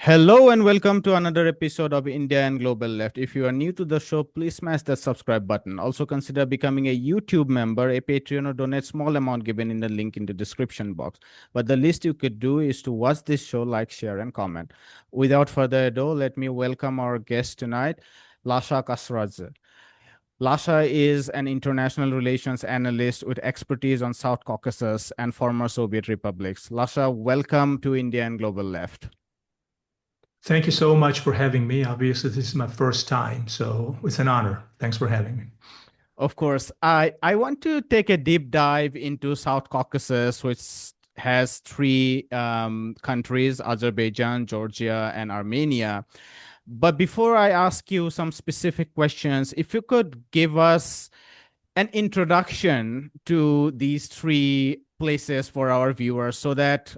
Hello and welcome to another episode of India and Global Left. If you are new to the show, please smash that subscribe button. Also consider becoming a YouTube member, a Patreon, or donate small amount given in the link in the description box. But the least you could do is to watch this show, like, share, and comment. Without further ado, let me welcome our guest tonight, Lasha Kasradze. Lasha is an international relations analyst with expertise on South Caucasus and former Soviet republics. Lasha, welcome to India and Global Left. Thank you so much for having me. Obviously, this is my first time, so it's an honor. Thanks for having me. Of course, I want to take a deep dive into South Caucasus, which has three countries: Azerbaijan, Georgia, and Armenia. But before I ask you some specific questions, if you could give us an introduction to these three places for our viewers, so that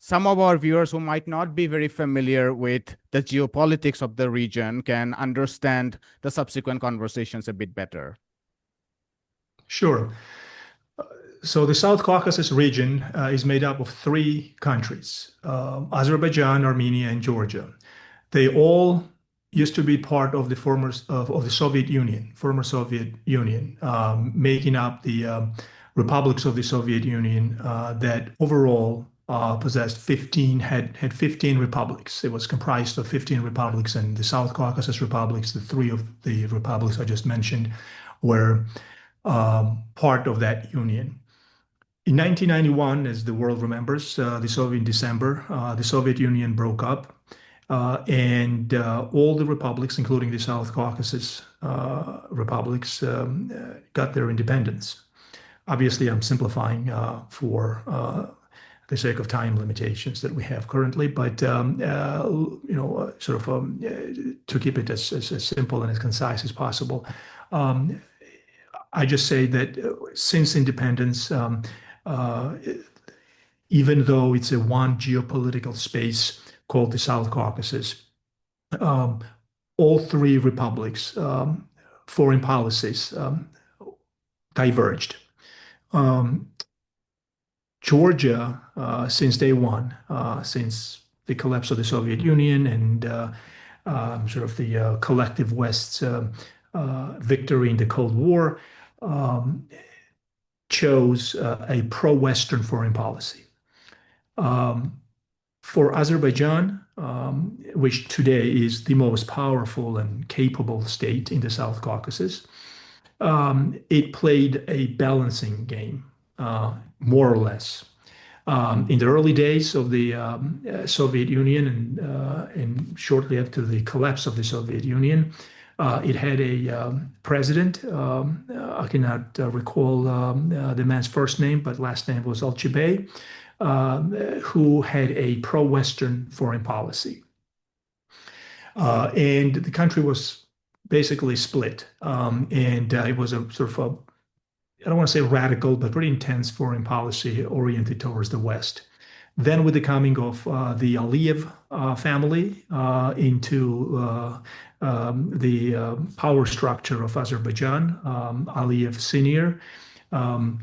some of our viewers who might not be very familiar with the geopolitics of the region can understand the subsequent conversations a bit better. Sure. So the South Caucasus region is made up of three countries, Azerbaijan, Armenia, and Georgia. They all used to be part of the of the Soviet Union, former Soviet Union, making up the republics of the Soviet Union that overall possessed 15 had 15 republics. It was comprised of 15 republics, and the South Caucasus republics, the three of the republics I just mentioned, were part of that union. In 1991, as the world remembers, in December, the Soviet Union broke up, and all the republics, including the South Caucasus republics, got their independence. Obviously, I'm simplifying for the sake of time limitations that we have currently, but to keep it as simple and as concise as possible. I just say that since independence, even though it's a one geopolitical space called the South Caucasus, all three republics' foreign policies diverged. Georgia, since day one, since the collapse of the Soviet Union and the collective West's victory in the Cold War, chose a pro-Western foreign policy. For Azerbaijan, which today is the most powerful and capable state in the South Caucasus, it played a balancing game, more or less. In the early days of the Soviet Union and shortly after the collapse of the Soviet Union, it had a president. I cannot recall the man's first name, but last name was Alchibey, who had a pro-Western foreign policy. And the country was basically split. It was a sort of a, I don't want to say radical, but pretty intense foreign policy oriented towards the West. Then, with the coming of the Aliyev family into the power structure of Azerbaijan, Aliyev Senior, Mr.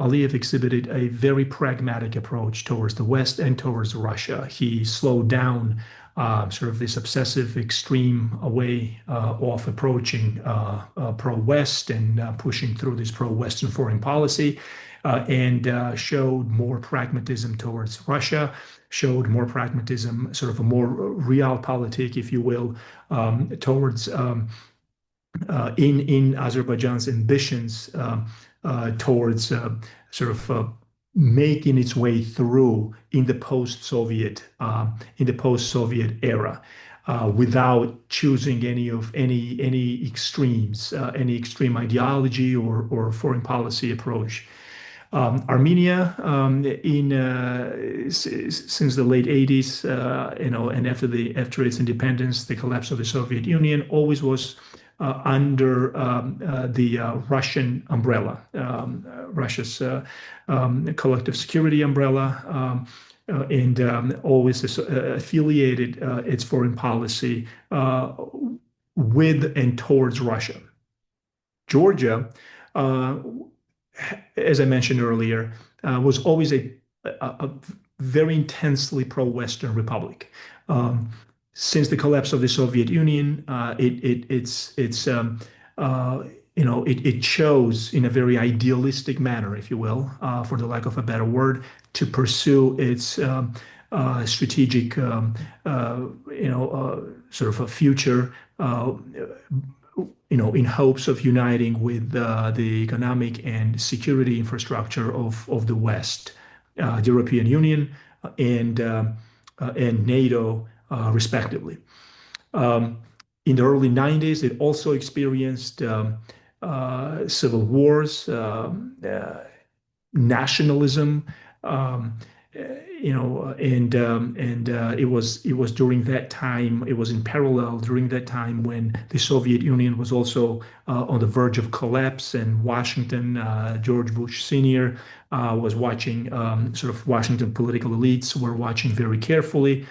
Aliyev exhibited a very pragmatic approach towards the West and towards Russia. He slowed down this obsessive extreme way of approaching pro-West and pushing through this pro-Western foreign policy, and showed more pragmatism towards Russia, showed more pragmatism, sort of a more realpolitik, if you will, towards in Azerbaijan's ambitions towards making its way through in the post-Soviet era, without choosing any extremes, any extreme ideology or foreign policy approach. Armenia, since the late 80s, and after its independence, the collapse of the Soviet Union, always was under the Russian umbrella, Russia's collective security umbrella, and always affiliated its foreign policy with and towards Russia. Georgia, as I mentioned earlier, was always a very intensely pro-Western republic. Um, since the collapse of the Soviet Union, it's uh, it chose in a very idealistic manner, if you will, for the lack of a better word, to pursue its strategic, sort of a future, in hopes of uniting with the economic and security infrastructure of the West, the European Union, and NATO, respectively. Um, in the early 90s, it also experienced civil wars, nationalism, um, and it was during that time, it was in parallel during that time when the Soviet Union was also on the verge of collapse, and Washington, George Bush Sr. Was watching, sort of Washington political elites were watching very carefully,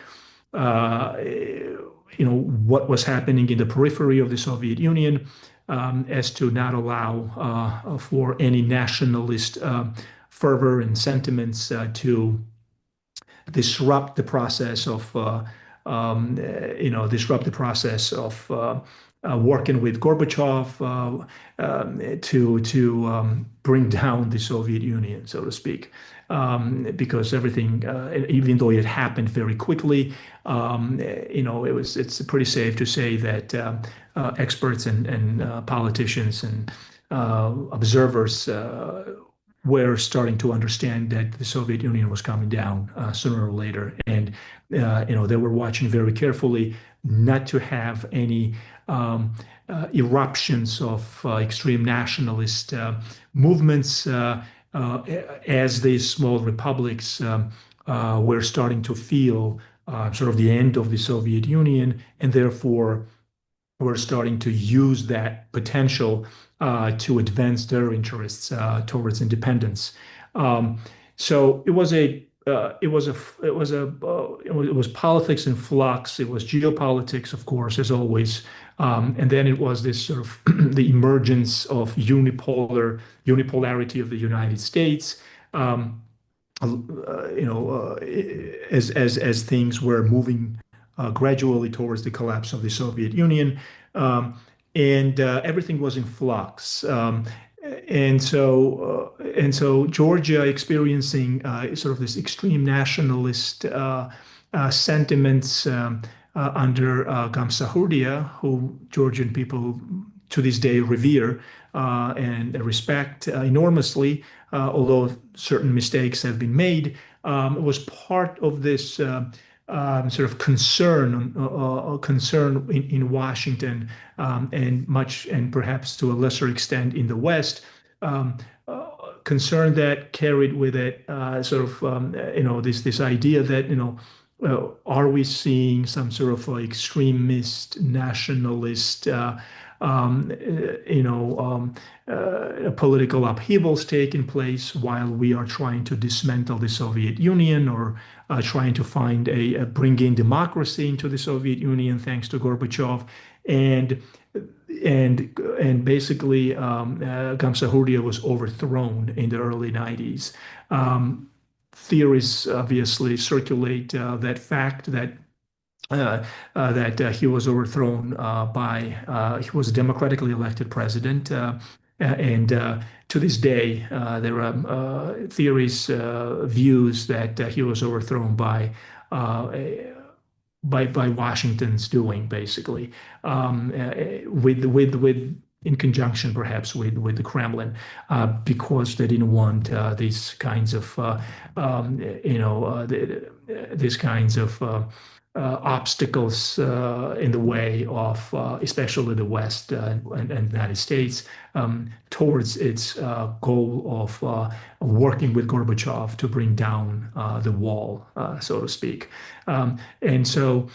uh, what was happening in the periphery of the Soviet Union, as to not allow for any nationalist fervor and sentiments to disrupt the process of working with Gorbachev, to bring down the Soviet Union, so to speak, because everything, even though it happened very quickly, it's pretty safe to say that experts and politicians and observers were starting to understand that the Soviet Union was coming down sooner or later, and they were watching very carefully not to have any eruptions of extreme nationalist movements, as these small republics were starting to feel sort of the end of the Soviet Union, and therefore were starting to use that potential to advance their interests towards independence. So it was politics in flux. It was geopolitics, of course, as always, and then it was this sort of the emergence of unipolarity of the United States. As things were moving gradually towards the collapse of the Soviet Union, and everything was in flux. And so Georgia experiencing sort of this extreme nationalist sentiments under Gamsahurdia, who Georgian people to this day revere and respect enormously, although certain mistakes have been made. Was part of this sort of concern in Washington, and perhaps to a lesser extent in the West, concern that carried with it this idea that are we seeing some sort of like extremist nationalist political upheavals taking place while we are trying to dismantle the Soviet Union, or trying to find bring in democracy into the Soviet Union thanks to Gorbachev, and basically Gamsahurdia was overthrown in the early 90s. Theories obviously circulate that fact that he was overthrown he was a democratically elected president, and to this day there are theories, views that he was overthrown by Washington's doing, basically, with in conjunction perhaps with the Kremlin, because they didn't want these kinds of obstacles in the way of especially the West and the United States, towards its goal of working with Gorbachev to bring down the wall, so to speak. And so,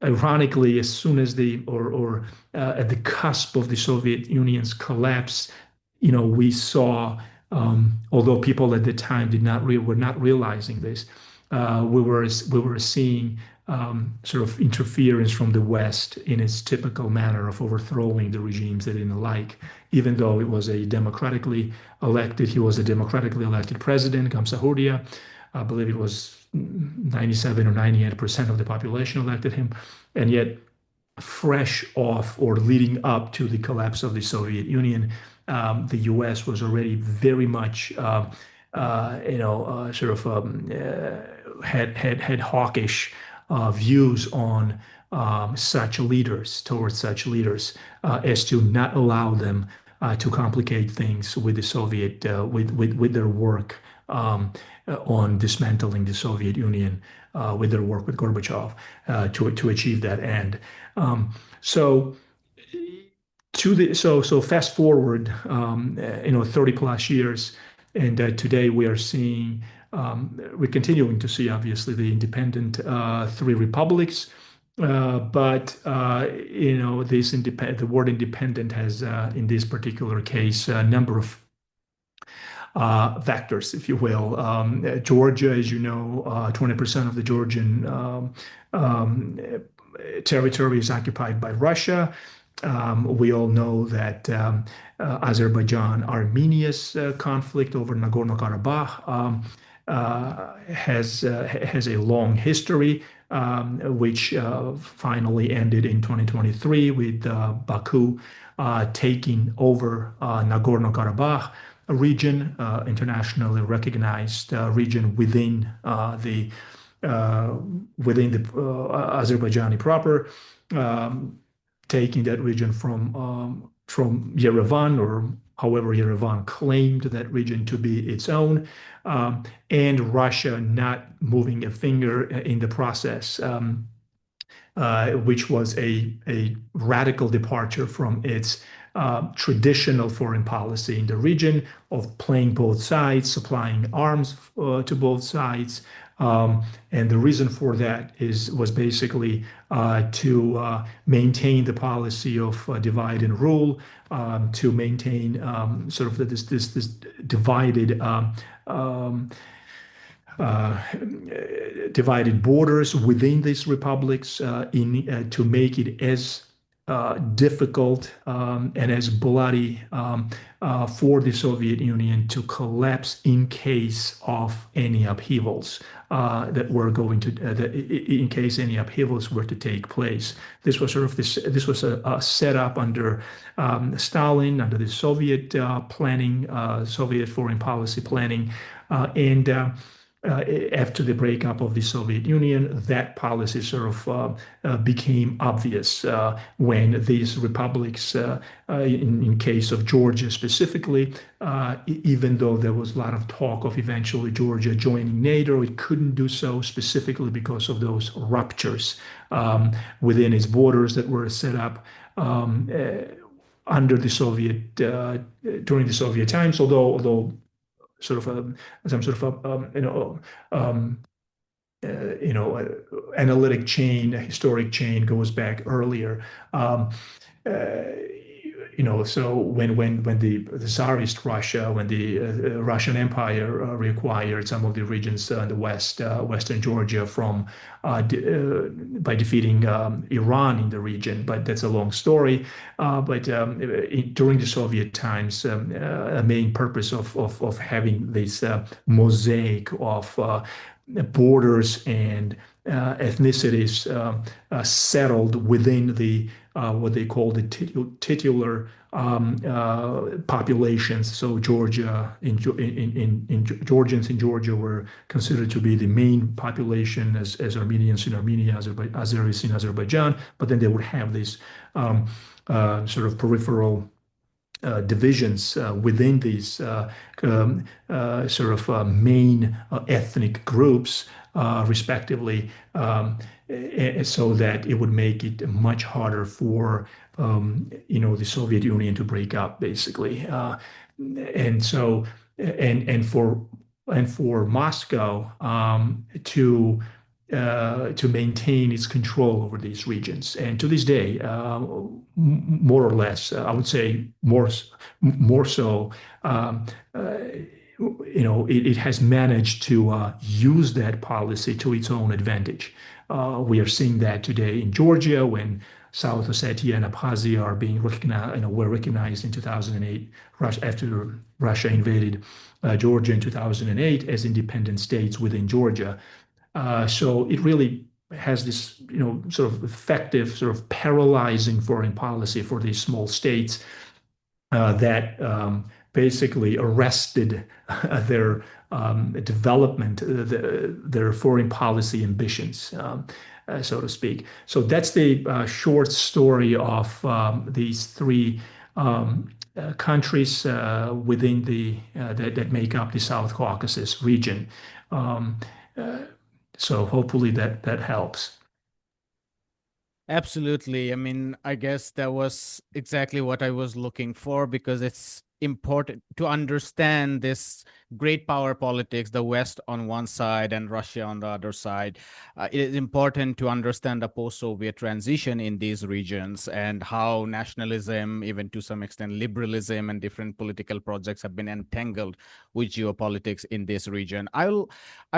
ironically, as soon as at the cusp of the Soviet Union's collapse, we saw, although people at the time were not realizing this, we were seeing sort of interference from the West in its typical manner of overthrowing the regimes they didn't like, even though he was a democratically elected president, Gamsahurdia. I believe it was 97 or 98% of the population elected him. And yet, fresh off or leading up to the collapse of the Soviet Union, the U.S. was already very much, sort of had hawkish views on such leaders, towards such leaders, as to not allow them to complicate things with the Soviet, with their work on dismantling the Soviet Union, with their work with Gorbachev to achieve that end. So so fast forward 30 plus years, and today we are seeing we're continuing to see obviously the independent three republics. But the word independent has in this particular case a number of vectors, if you will. Georgia, as you know, 20% of the Georgian territory is occupied by Russia. We all know that Azerbaijan, Armenia's conflict over Nagorno-Karabakh has a long history, which finally ended in 2023 with Baku taking over Nagorno-Karabakh, a region, internationally recognized region within the Azerbaijani proper, taking that region from Yerevan, or however Yerevan claimed that region to be its own, and Russia not moving a finger in the process, which was a radical departure from its traditional foreign policy in the region of playing both sides, supplying arms to both sides. And the reason for that was basically to maintain the policy of divide and rule, to maintain sort of this divided divided borders within these republics, to make it as difficult and as bloody for the Soviet Union to collapse in case of any upheavals in case any upheavals were to take place. This was sort of this was a setup under Stalin, under the Soviet planning, Soviet foreign policy planning, and after the breakup of the Soviet Union, that policy sort of became obvious when these republics, in case of Georgia specifically, even though there was a lot of talk of eventually Georgia joining NATO, it couldn't do so specifically because of those ruptures within its borders that were set up under the Soviet during the Soviet times, although sort of some sort of analytic chain, a historic chain goes back earlier. So when the Tsarist Russia, when the Russian Empire reacquired some of the regions in the western Georgia from by defeating Iran in the region, but that's a long story. But during the Soviet times, a main purpose of having this mosaic of borders and ethnicities settled within the what they call the titular populations. So Georgia, Georgians in Georgia were considered to be the main population, as Armenians in Armenia, Azeris in Azerbaijan. But then they would have these sort of peripheral divisions within these sort of main ethnic groups, respectively, so that it would make it much harder for the Soviet Union to break up, basically, and so for Moscow to maintain its control over these regions. And to this day, more or less, I would say more so, it has managed to use that policy to its own advantage. We are seeing that today in Georgia when South Ossetia and Abkhazia are being recognized, were recognized in 2008, after Russia invaded Georgia in 2008 as independent states within Georgia. So it really has this, sort of effective, sort of paralyzing foreign policy for these small states that basically arrested their development, their foreign policy ambitions, so to speak. So that's the short story of these three countries within that make up the South Caucasus region. Um, uh, so hopefully that helps. Absolutely. I mean, I guess that was exactly what I was looking for because it's important to understand this great power politics, the West on one side and Russia on the other side. It is important to understand the post Soviet transition in these regions and how nationalism, even to some extent liberalism, and different political projects have been entangled with geopolitics in this region. I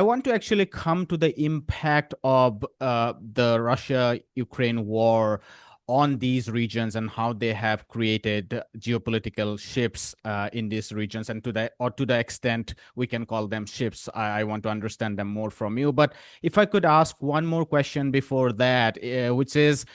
want to actually come to the impact of the Russia-Ukraine war on these regions and how they have created geopolitical shifts in these regions, and to the extent we can call them shifts. I want to understand them more from you. But if I could ask one more question before that, which is,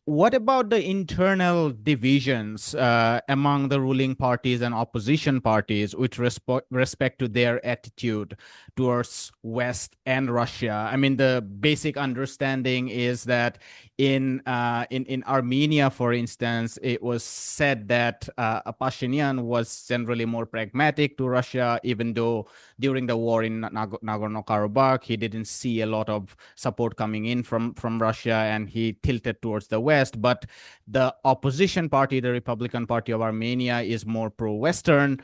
what about the internal divisions among the ruling parties and opposition parties with respect to their attitude towards West and Russia? I mean, the basic understanding is that in Armenia, for instance, it was said that Pashinyan was generally more pragmatic to Russia, even though during the war in Nagorno-Karabakh, he didn't see a lot of support coming in from Russia, and he tilted towards the West. But the opposition party, the Republican Party of Armenia, is more pro-Western.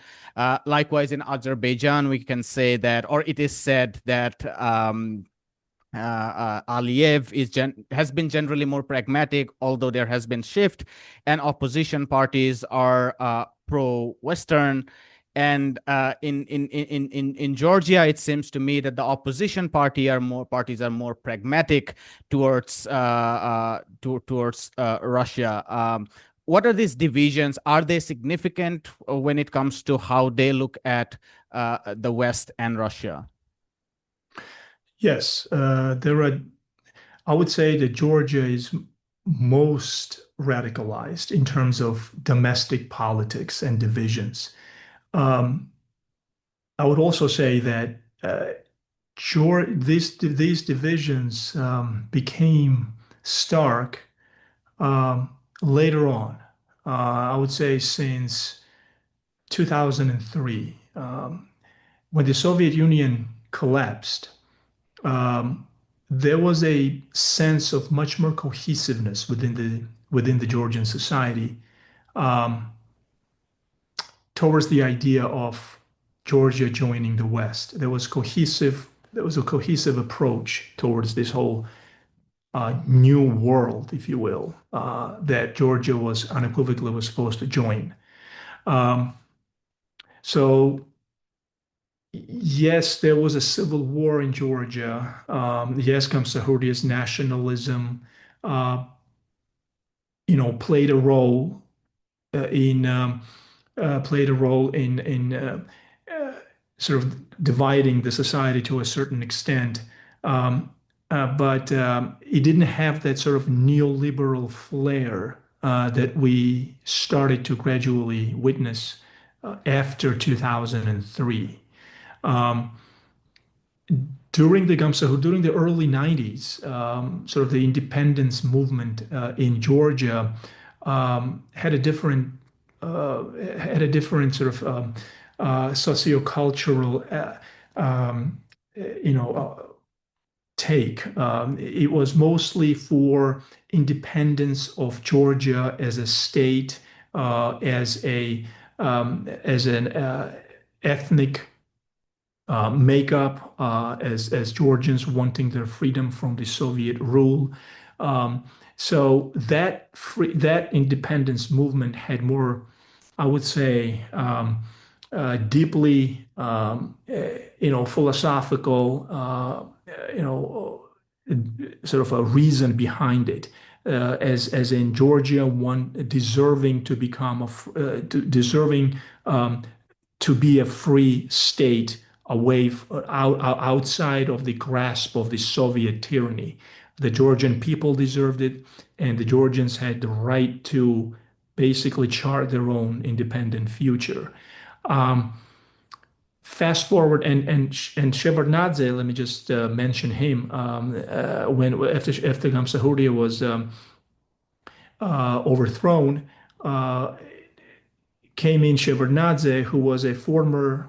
Likewise, in Azerbaijan, we can say that, or it is said that Aliyev has been generally more pragmatic, although there has been shift, and opposition parties are pro-Western. And in Georgia, it seems to me that the opposition parties are more pragmatic towards Russia. What are these divisions? Are they significant when it comes to how they look at the West and Russia? Yes, I would say that Georgia is most radicalized in terms of domestic politics and divisions. Um, I would also say that these divisions became stark later on. I would say since 2003, when the Soviet Union collapsed. um, there was a sense of much more cohesiveness within the Georgian society um, towards the idea of Georgia joining the West. There was a cohesive approach towards this whole new world, if you will, that Georgia was unequivocally was supposed to join. Um, so yes, there was a civil war in Georgia. Yes, Kamsahurdia's nationalism, uh, played a role in uh, sort of dividing the society to a certain extent. Um, but it didn't have that sort of neoliberal flair that we started to gradually witness after 2003. Um, during the early 90s, sort of the independence movement in Georgia had a different sort of sociocultural you know take. It was mostly for independence of Georgia as a state, as an ethnic makeup, as Georgians wanting their freedom from the Soviet rule. Um, so that independence movement had more, I would say, deeply, philosophical, sort of a reason behind it as in Georgia, one deserving to become deserving to be a free state away outside of the grasp of the Soviet tyranny. The Georgian people deserved it, and the Georgians had the right to basically chart their own independent future. Um, Fast forward, and Shevardnadze, let me just mention him. When after Gamsahurdia was overthrown, uh, came in Shevardnadze, who was a former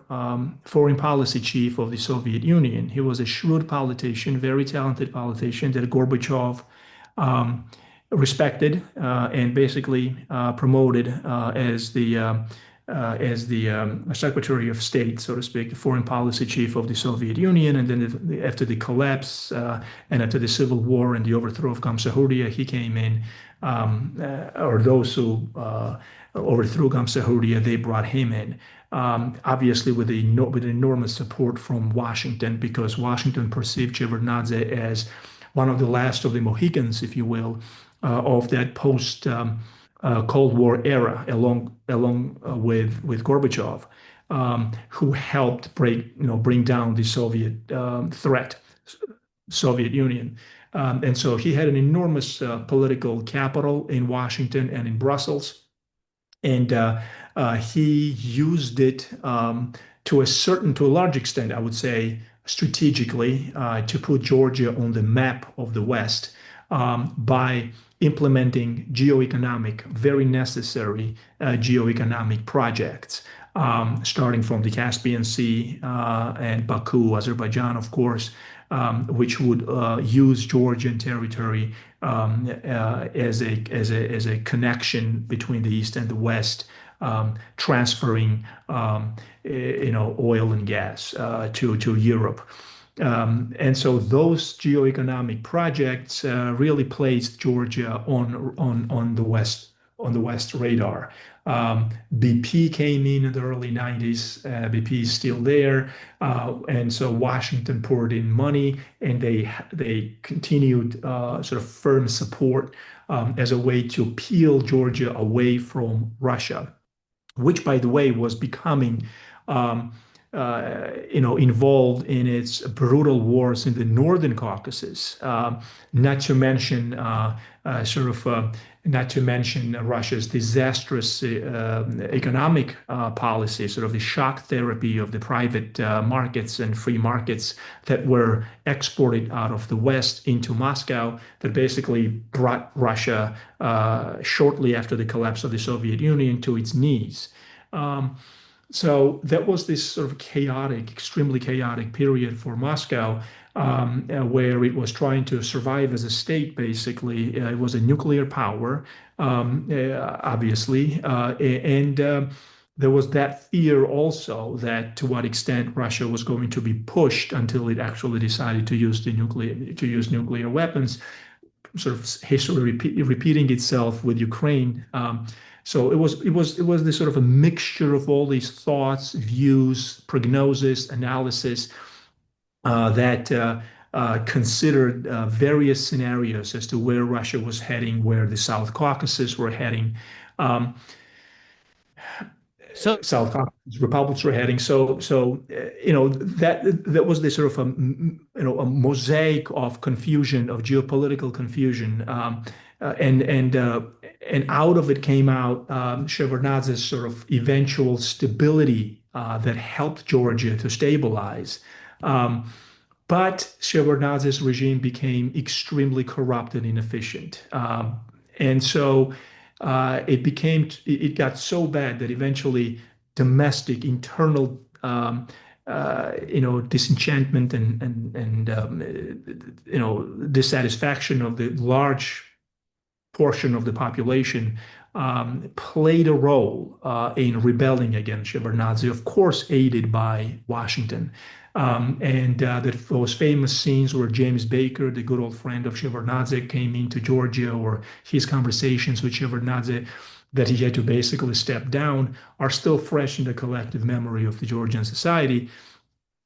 foreign policy chief of the Soviet Union. He was a shrewd politician, very talented politician that Gorbachev um, respected and basically promoted as the Secretary of State, so to speak, the foreign policy chief of the Soviet Union. And then after the collapse and after the civil war and the overthrow of Gamsahurdia, he came in, or those who overthrew Gamsahurdia, they brought him in. Obviously, with enormous support from Washington, because Washington perceived Shevardnadze as one of the last of the Mohicans, if you will, of that post Cold War era, along with Gorbachev, who helped bring down the Soviet threat, Soviet Union. And so he had an enormous political capital in Washington and in Brussels. And he used it to a large extent, I would say, strategically to put Georgia on the map of the West by implementing very necessary geoeconomic projects, starting from the Caspian Sea and Baku, Azerbaijan, of course, which would use Georgian territory as a connection between the East and the West, transferring oil and gas to Europe. And so those geoeconomic projects really placed Georgia on the West radar. BP came in the early 90s. BP is still there, and so Washington poured in money, and they continued sort of firm support as a way to peel Georgia away from Russia, which, by the way, was becoming involved in its brutal wars in the Northern Caucasus, not to mention Russia's disastrous economic policy, sort of the shock therapy of the private markets and free markets that were exported out of the West into Moscow, that basically brought Russia shortly after the collapse of the Soviet Union to its knees. So that was this sort of extremely chaotic period for Moscow, where it was trying to survive as a state, basically. It was a nuclear power, obviously, and there was that fear also that to what extent Russia was going to be pushed until it actually decided to use nuclear weapons, sort of history repeating itself with Ukraine. So it was this sort of a mixture of all these thoughts, views, prognosis, analysis that considered various scenarios as to where Russia was heading, where the South Caucasus were heading. So South Caucasus republics were heading. That was this sort of a mosaic of confusion, of geopolitical confusion, and out of it came out Shevardnadze's sort of eventual stability that helped Georgia to stabilize. But Shevardnadze's regime became extremely corrupt and inefficient. And so it got so bad that eventually domestic, internal disenchantment and dissatisfaction of the large portion of the population played a role in rebelling against Shevardnadze, of course, aided by Washington. Those famous scenes where James Baker, the good old friend of Shevardnadze, came into Georgia, or his conversations with Shevardnadze that he had to basically step down, are still fresh in the collective memory of the Georgian society.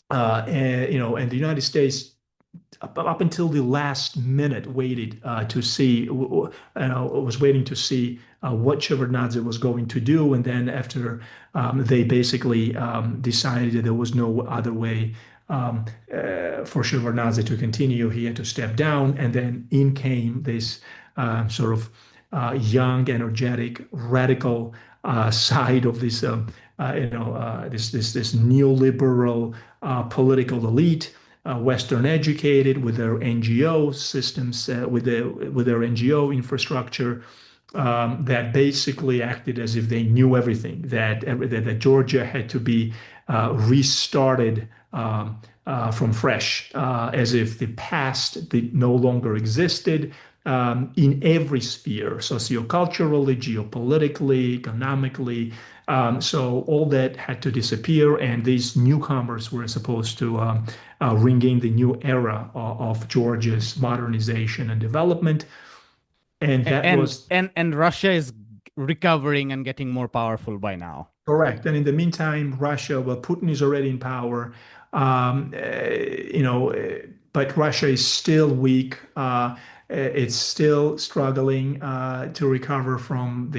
And the United States up until the last minute waited to see, was waiting to see what Shevardnadze was going to do. And then after they basically decided that there was no other way for Shevardnadze to continue, he had to step down. And then in came this sort of young, energetic, radical side of this, this neoliberal political elite, Western educated with their NGO systems, with their NGO infrastructure, that basically acted as if they knew everything, that Georgia had to be restarted from fresh, as if the past no longer existed in every sphere, socioculturally, geopolitically, economically. So all that had to disappear, and these newcomers were supposed to ring in the new era of Georgia's modernization and development. And that was And Russia is recovering and getting more powerful by now. correct. And in the meantime, Russia, well, Putin is already in power, but Russia is still weak. It's still struggling to recover from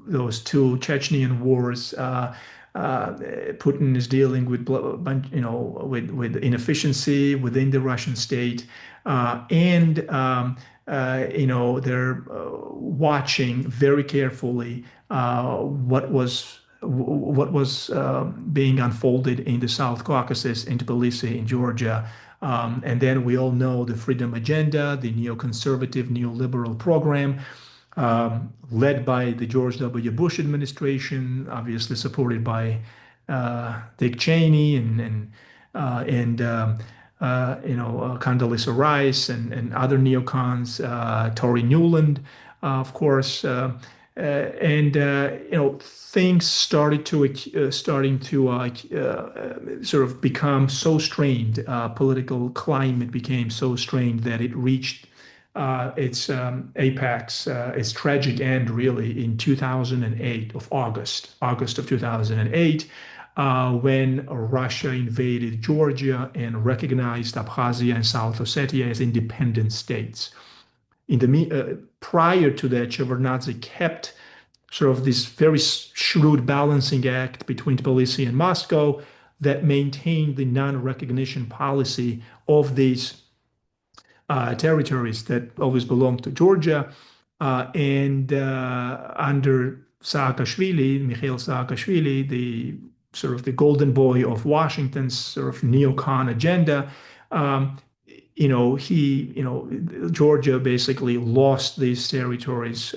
those two Chechenian wars. Putin is dealing with with inefficiency within the Russian state, and they're watching very carefully what was being unfolded in the South Caucasus, in Tbilisi, in Georgia. And then we all know the freedom agenda, the neoconservative, neoliberal program, led by the George W. Bush administration, obviously supported by Dick Cheney and Condoleezza Rice and other neocons, Tory Newland, of course, and things started to sort of become so strained. Political climate became so strained that it reached its apex, its tragic end, really, in 2008 of August of 2008. When Russia invaded Georgia and recognized Abkhazia and South Ossetia as independent states. Prior to that, Shevardnadze kept sort of this very shrewd balancing act between Tbilisi and Moscow that maintained the non-recognition policy of these territories that always belonged to Georgia. And under Saakashvili, Mikhail Saakashvili, the sort of the golden boy of Washington's sort of neocon agenda, Georgia basically lost these territories.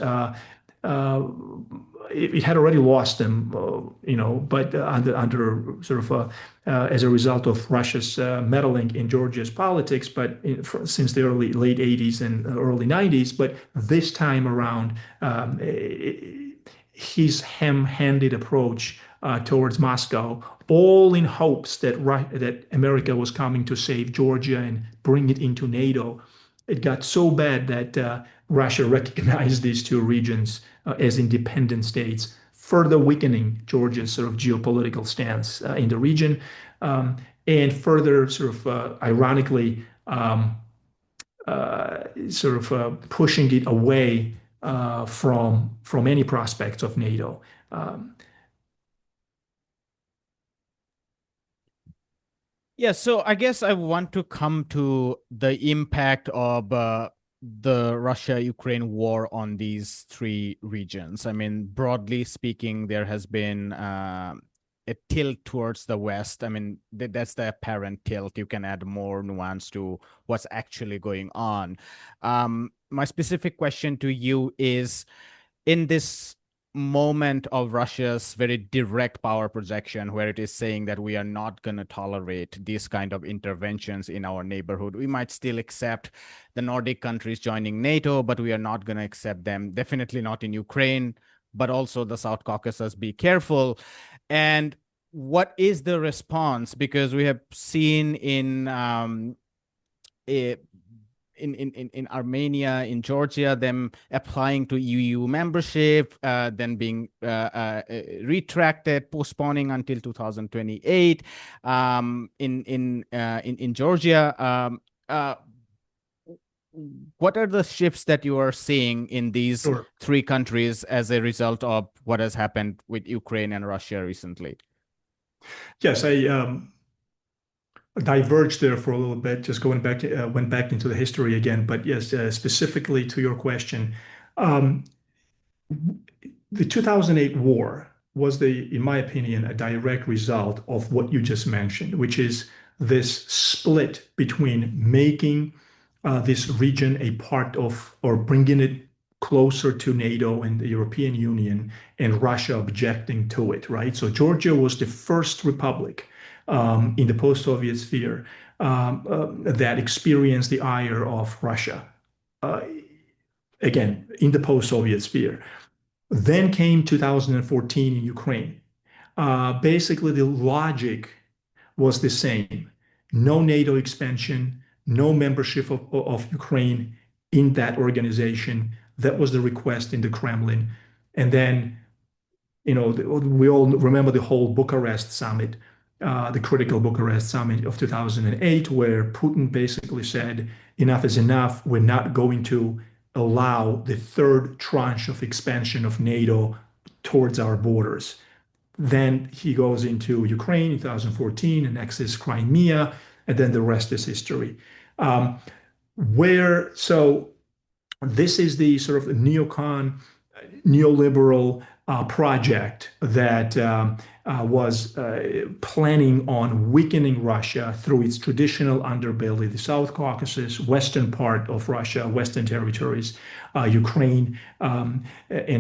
It had already lost them, but under sort of as a result of Russia's meddling in Georgia's politics, but since the late 80s and early 90s. But this time around, his ham-handed approach towards Moscow, all in hopes that America was coming to save Georgia and bring it into NATO. It got so bad that Russia recognized these two regions as independent states, further weakening Georgia's sort of geopolitical stance in the region, and further sort of ironically pushing it away from any prospects of NATO. Yeah, so I guess I want to come to the impact of the Russia-Ukraine war on these three regions. I mean, broadly speaking, there has been a tilt towards the West. I mean, that's the apparent tilt. You can add more nuance to what's actually going on. My specific question to you is, in this moment of Russia's very direct power projection, where it is saying that we are not going to tolerate these kind of interventions in our neighborhood. We might still accept the Nordic countries joining NATO, but we are not going to accept them, definitely not in Ukraine, but also the South Caucasus. Be careful. And what is the response? Because we have seen in Armenia, in Georgia, them applying to EU membership, then being retracted, postponing until 2028. In Georgia, uh, what are the shifts that you are seeing in these Sure. three countries as a result of what has happened with Ukraine and Russia recently? Yes, I diverged there for a little bit, just going back to, went back into the history again. But yes, specifically to your question, um, the 2008 war was in my opinion, a direct result of what you just mentioned, which is this split between making this region a part of or bringing it closer to NATO and the European Union and Russia objecting to it, right? So Georgia was the first republic in the post-Soviet sphere that experienced the ire of Russia. Uh, Again, in the post-Soviet sphere. Then came 2014 in Ukraine. Basically, the logic was the same. No NATO expansion, no membership of Ukraine in that organization. That was the request in the Kremlin. And then, we all remember the whole Bucharest summit, the critical Bucharest summit of 2008, where Putin basically said, enough is enough. We're not going to allow the third tranche of expansion of NATO towards our borders. Then he goes into Ukraine in 2014, annexes Crimea, and then the rest is history. Um, where so this is the sort of neocon, neoliberal project that was planning on weakening Russia through its traditional underbelly, the South Caucasus, western part of Russia, western territories, Ukraine, and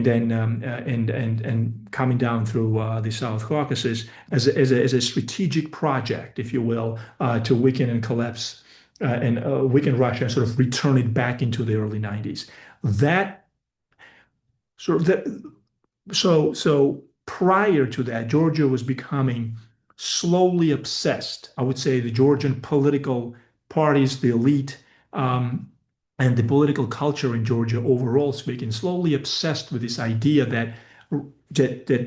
then and coming down through the South Caucasus as a strategic project, if you will, to weaken and collapse and weaken Russia and sort of return it back into the early 90s. That sort of that so prior to that, Georgia was becoming slowly obsessed. I would say the Georgian political parties, the elite, um, and the political culture in Georgia overall speaking, slowly obsessed with this idea that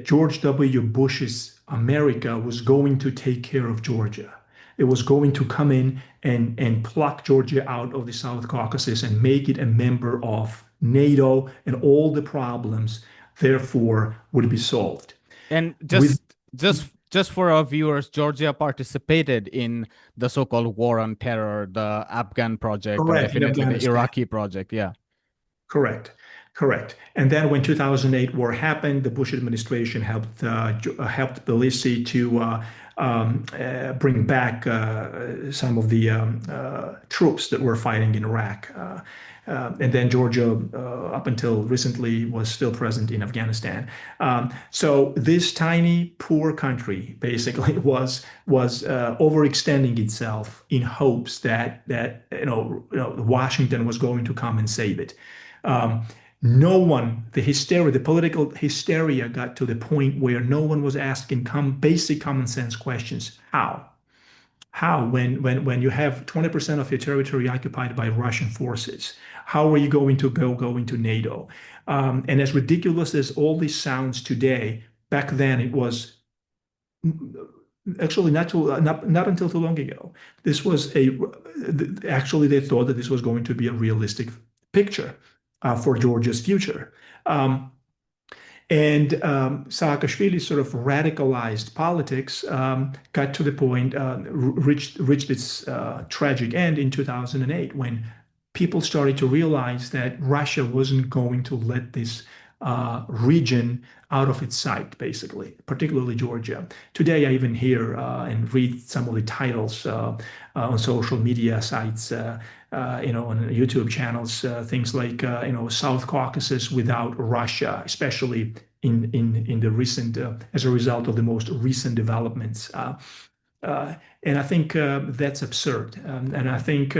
George W. Bush's America was going to take care of Georgia. It was going to come in and pluck Georgia out of the South Caucasus and make it a member of NATO, and all the problems therefore would be solved. And With just for our viewers, Georgia participated in the so-called war on terror, the Afghan project, and correct in definitely the Afghanistan. Iraqi project. Yeah. Correct. Correct. And then when 2008 war happened, the Bush administration helped Tbilisi to bring back some of the troops that were fighting in Iraq. And then Georgia, up until recently, was still present in Afghanistan. So this tiny, poor country basically was overextending itself in hopes that Washington was going to come and save it. Um, no one, the political hysteria got to the point where no one was asking basic common sense questions. How? How, when you have 20% of your territory occupied by Russian forces, how are you going to go into NATO? And as ridiculous as all this sounds today, back then it was actually not until too long ago. This was actually they thought that this was going to be a realistic picture for Georgia's future. And Saakashvili's sort of radicalized politics got to the point, reached its tragic end in 2008 when people started to realize that Russia wasn't going to let this region out of its sight, basically, particularly Georgia. Today, I even hear and read some of the titles on social media sites, on YouTube channels, things like, South Caucasus without Russia, especially in the recent, as a result of the most recent developments. And I think that's absurd. And I think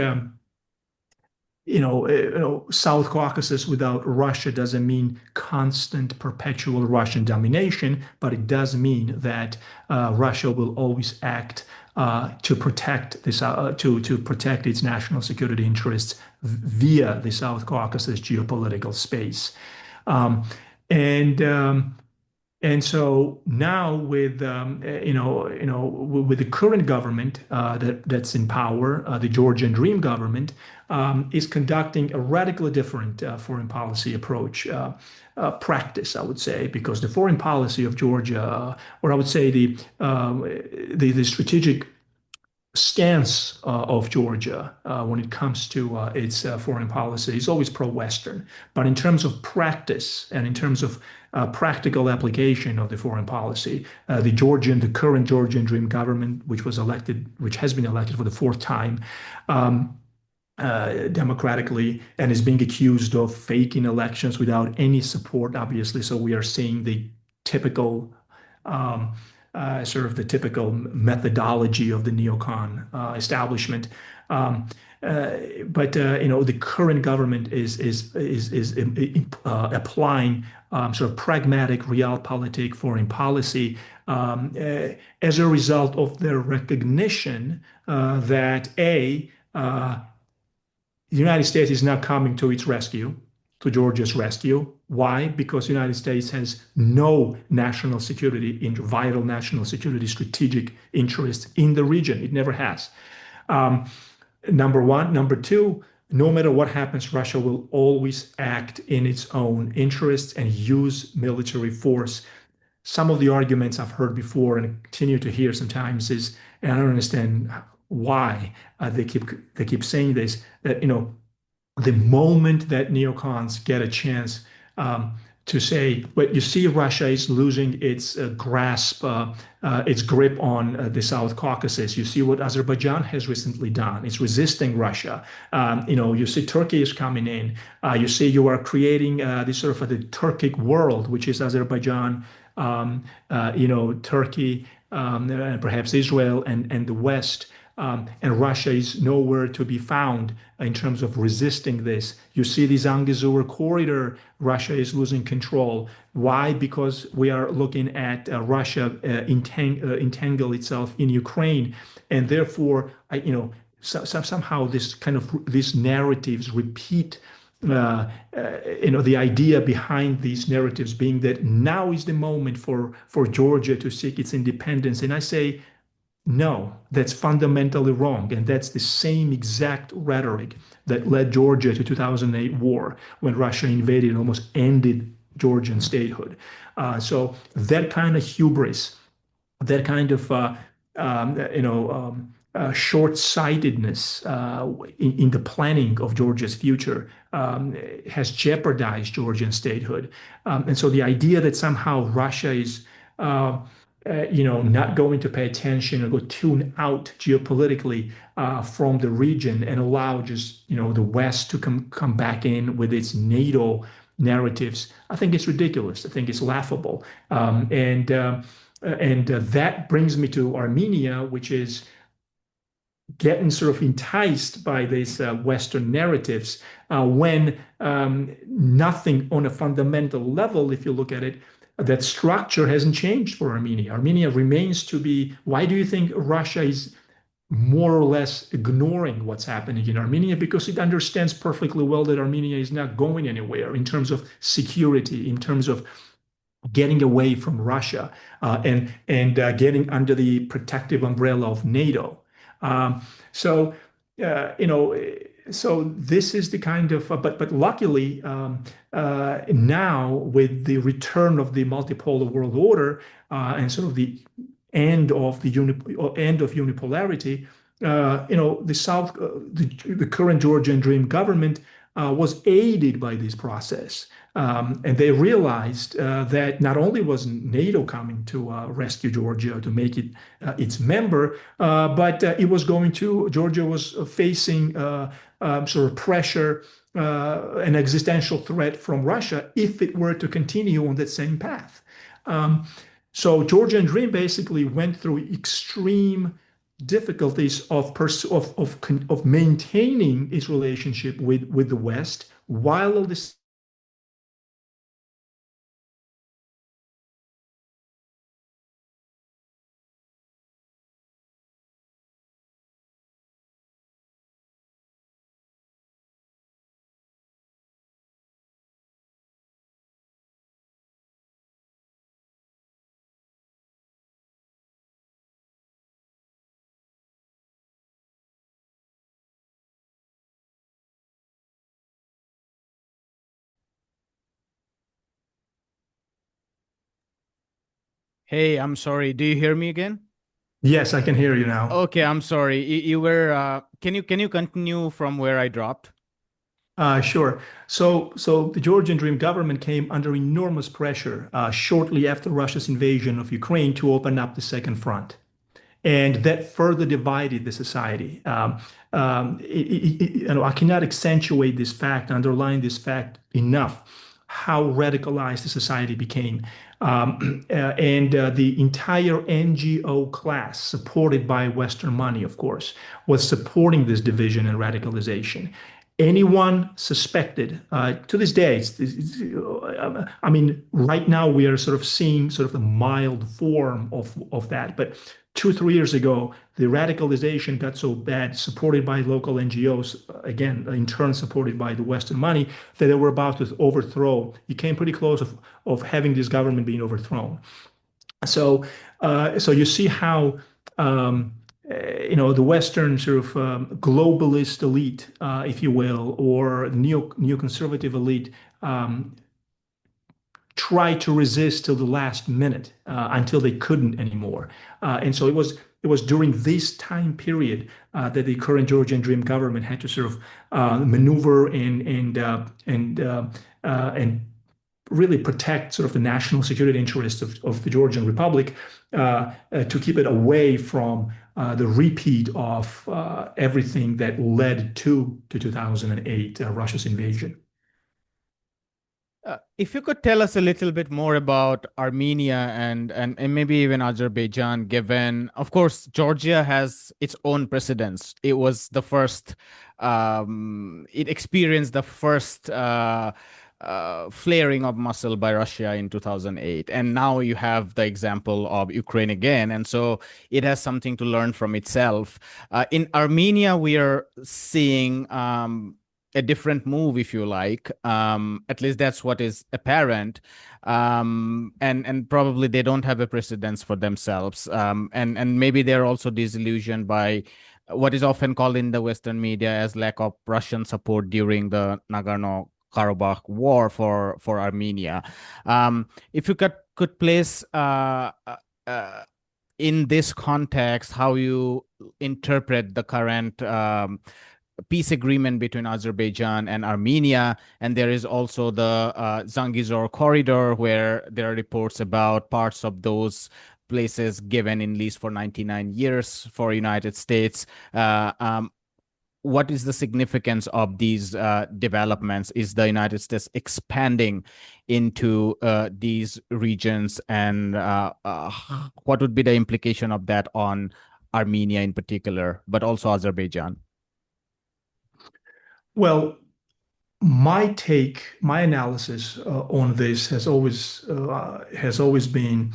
South Caucasus without Russia doesn't mean constant, perpetual Russian domination, but it does mean that Russia will always act to protect to protect its national security interests via the South Caucasus geopolitical space. Um, and And so now with the current government that's in power, the Georgian Dream government is conducting a radically different foreign policy approach, practice, I would say, because the foreign policy of Georgia, or I would say the strategic stance of Georgia when it comes to its foreign policy is always pro-Western. But in terms of practice and in terms of practical application of the foreign policy, the current Georgian Dream government, which has been elected for the fourth time, um, democratically and is being accused of faking elections without any support, obviously. So we are seeing the typical um, sort of the typical methodology of the neocon establishment. Um, the current government is applying sort of pragmatic realpolitik foreign policy as a result of their recognition that the United States is now coming to its rescue, to Georgia's rescue. Why? Because the United States has no vital national security strategic interest in the region. It never has. Um, Number one. Number two, no matter what happens, Russia will always act in its own interests and use military force. Some of the arguments I've heard before and continue to hear sometimes is, and I don't understand why they keep saying this, that the moment that neocons get a chance to say, but you see, Russia is losing its its grip on the South Caucasus. You see what Azerbaijan has recently done. It's resisting Russia. You see Turkey is coming in. You see you are creating this sort of the Turkic world, which is Azerbaijan, Turkey, perhaps Israel and the West. And Russia is nowhere to be found in terms of resisting this. You see the Zangezur corridor, Russia is losing control. Why? Because we are looking at Russia entangle itself in Ukraine, and therefore, somehow these narratives repeat. The idea behind these narratives being that now is the moment for Georgia to seek its independence, and I say no, that's fundamentally wrong. And that's the same exact rhetoric that led Georgia to 2008 war when Russia invaded and almost ended Georgian statehood. So that kind of hubris, that kind of short-sightedness in the planning of Georgia's future has jeopardized Georgian statehood. And so the idea that somehow Russia is not going to pay attention or go tune out geopolitically from the region and allow just, the West to come back in with its NATO narratives. I think it's ridiculous. I think it's laughable. And that brings me to Armenia, which is getting sort of enticed by these Western narratives when nothing on a fundamental level, if you look at it, that structure hasn't changed for Armenia. Armenia remains to be. Why do you think Russia is more or less ignoring what's happening in Armenia? Because it understands perfectly well that Armenia is not going anywhere in terms of security, in terms of getting away from Russia and getting under the protective umbrella of NATO. Um, so, uh, you know, so this is the kind of, but luckily now with the return of the multipolar world order and sort of the end of unipolarity, the current Georgian Dream government was aided by this process. And they realized that not only was NATO coming to rescue Georgia to make it its member, but Georgia was facing sort of pressure, an existential threat from Russia if it were to continue on that same path. Um, so Georgian Dream basically went through extreme difficulties of maintaining its relationship with the West while at the Hey, I'm sorry. Do you hear me again? Yes, I can hear you now. Okay, I'm sorry. You were can you continue from where I dropped? Sure. So the Georgian Dream government came under enormous pressure shortly after Russia's invasion of Ukraine to open up the second front. And that further divided the society. I cannot accentuate this fact, underline this fact enough, how radicalized the society became. And the entire NGO class, supported by Western money, of course, was supporting this division and radicalization. Anyone suspected, to this day, I mean, right now we are sort of seeing sort of a mild form of that. But 2, 3 years ago, the radicalization got so bad, supported by local NGOs, again, in turn supported by the Western money, that they were about to overthrow. It came pretty close of having this government being overthrown. So you see how the Western sort of globalist elite, if you will, or neoconservative elite, um, tried to resist till the last minute until they couldn't anymore. And so it was during this time period that the current Georgian Dream government had to sort of maneuver and really protect sort of the national security interests of the Georgian Republic to keep it away from the repeat of everything that led to the 2008 Russia's invasion. If you could tell us a little bit more about Armenia and maybe even Azerbaijan, given, of course, Georgia has its own precedents. It was the first, it experienced the first flaring of muscle by Russia in 2008. And now you have the example of Ukraine again. And so it has something to learn from itself. In Armenia, we are seeing a different move, if you like. At least that's what is apparent. And probably they don't have a precedence for themselves. And maybe they're also disillusioned by what is often called in the Western media as lack of Russian support during the Nagorno-Karabakh war for Armenia. If you could place in this context how you interpret the current peace agreement between Azerbaijan and Armenia. And there is also the Zangezur corridor, where there are reports about parts of those places given in lease for 99 years for United States. What is the significance of these developments? Is the United States expanding into these regions? And what would be the implication of that on Armenia in particular, but also Azerbaijan? Well, my analysis on this has always been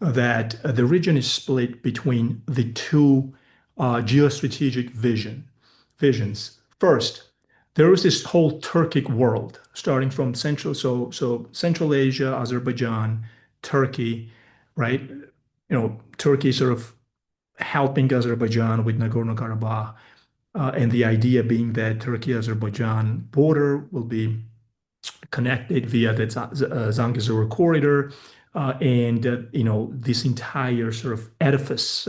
that the region is split between the two geostrategic visions. First, there is this whole Turkic world starting from Central Asia, Azerbaijan, Turkey, right? Turkey sort of helping Azerbaijan with Nagorno-Karabakh, and the idea being that Turkey-Azerbaijan border will be connected via the Zangezur corridor, and this entire sort of edifice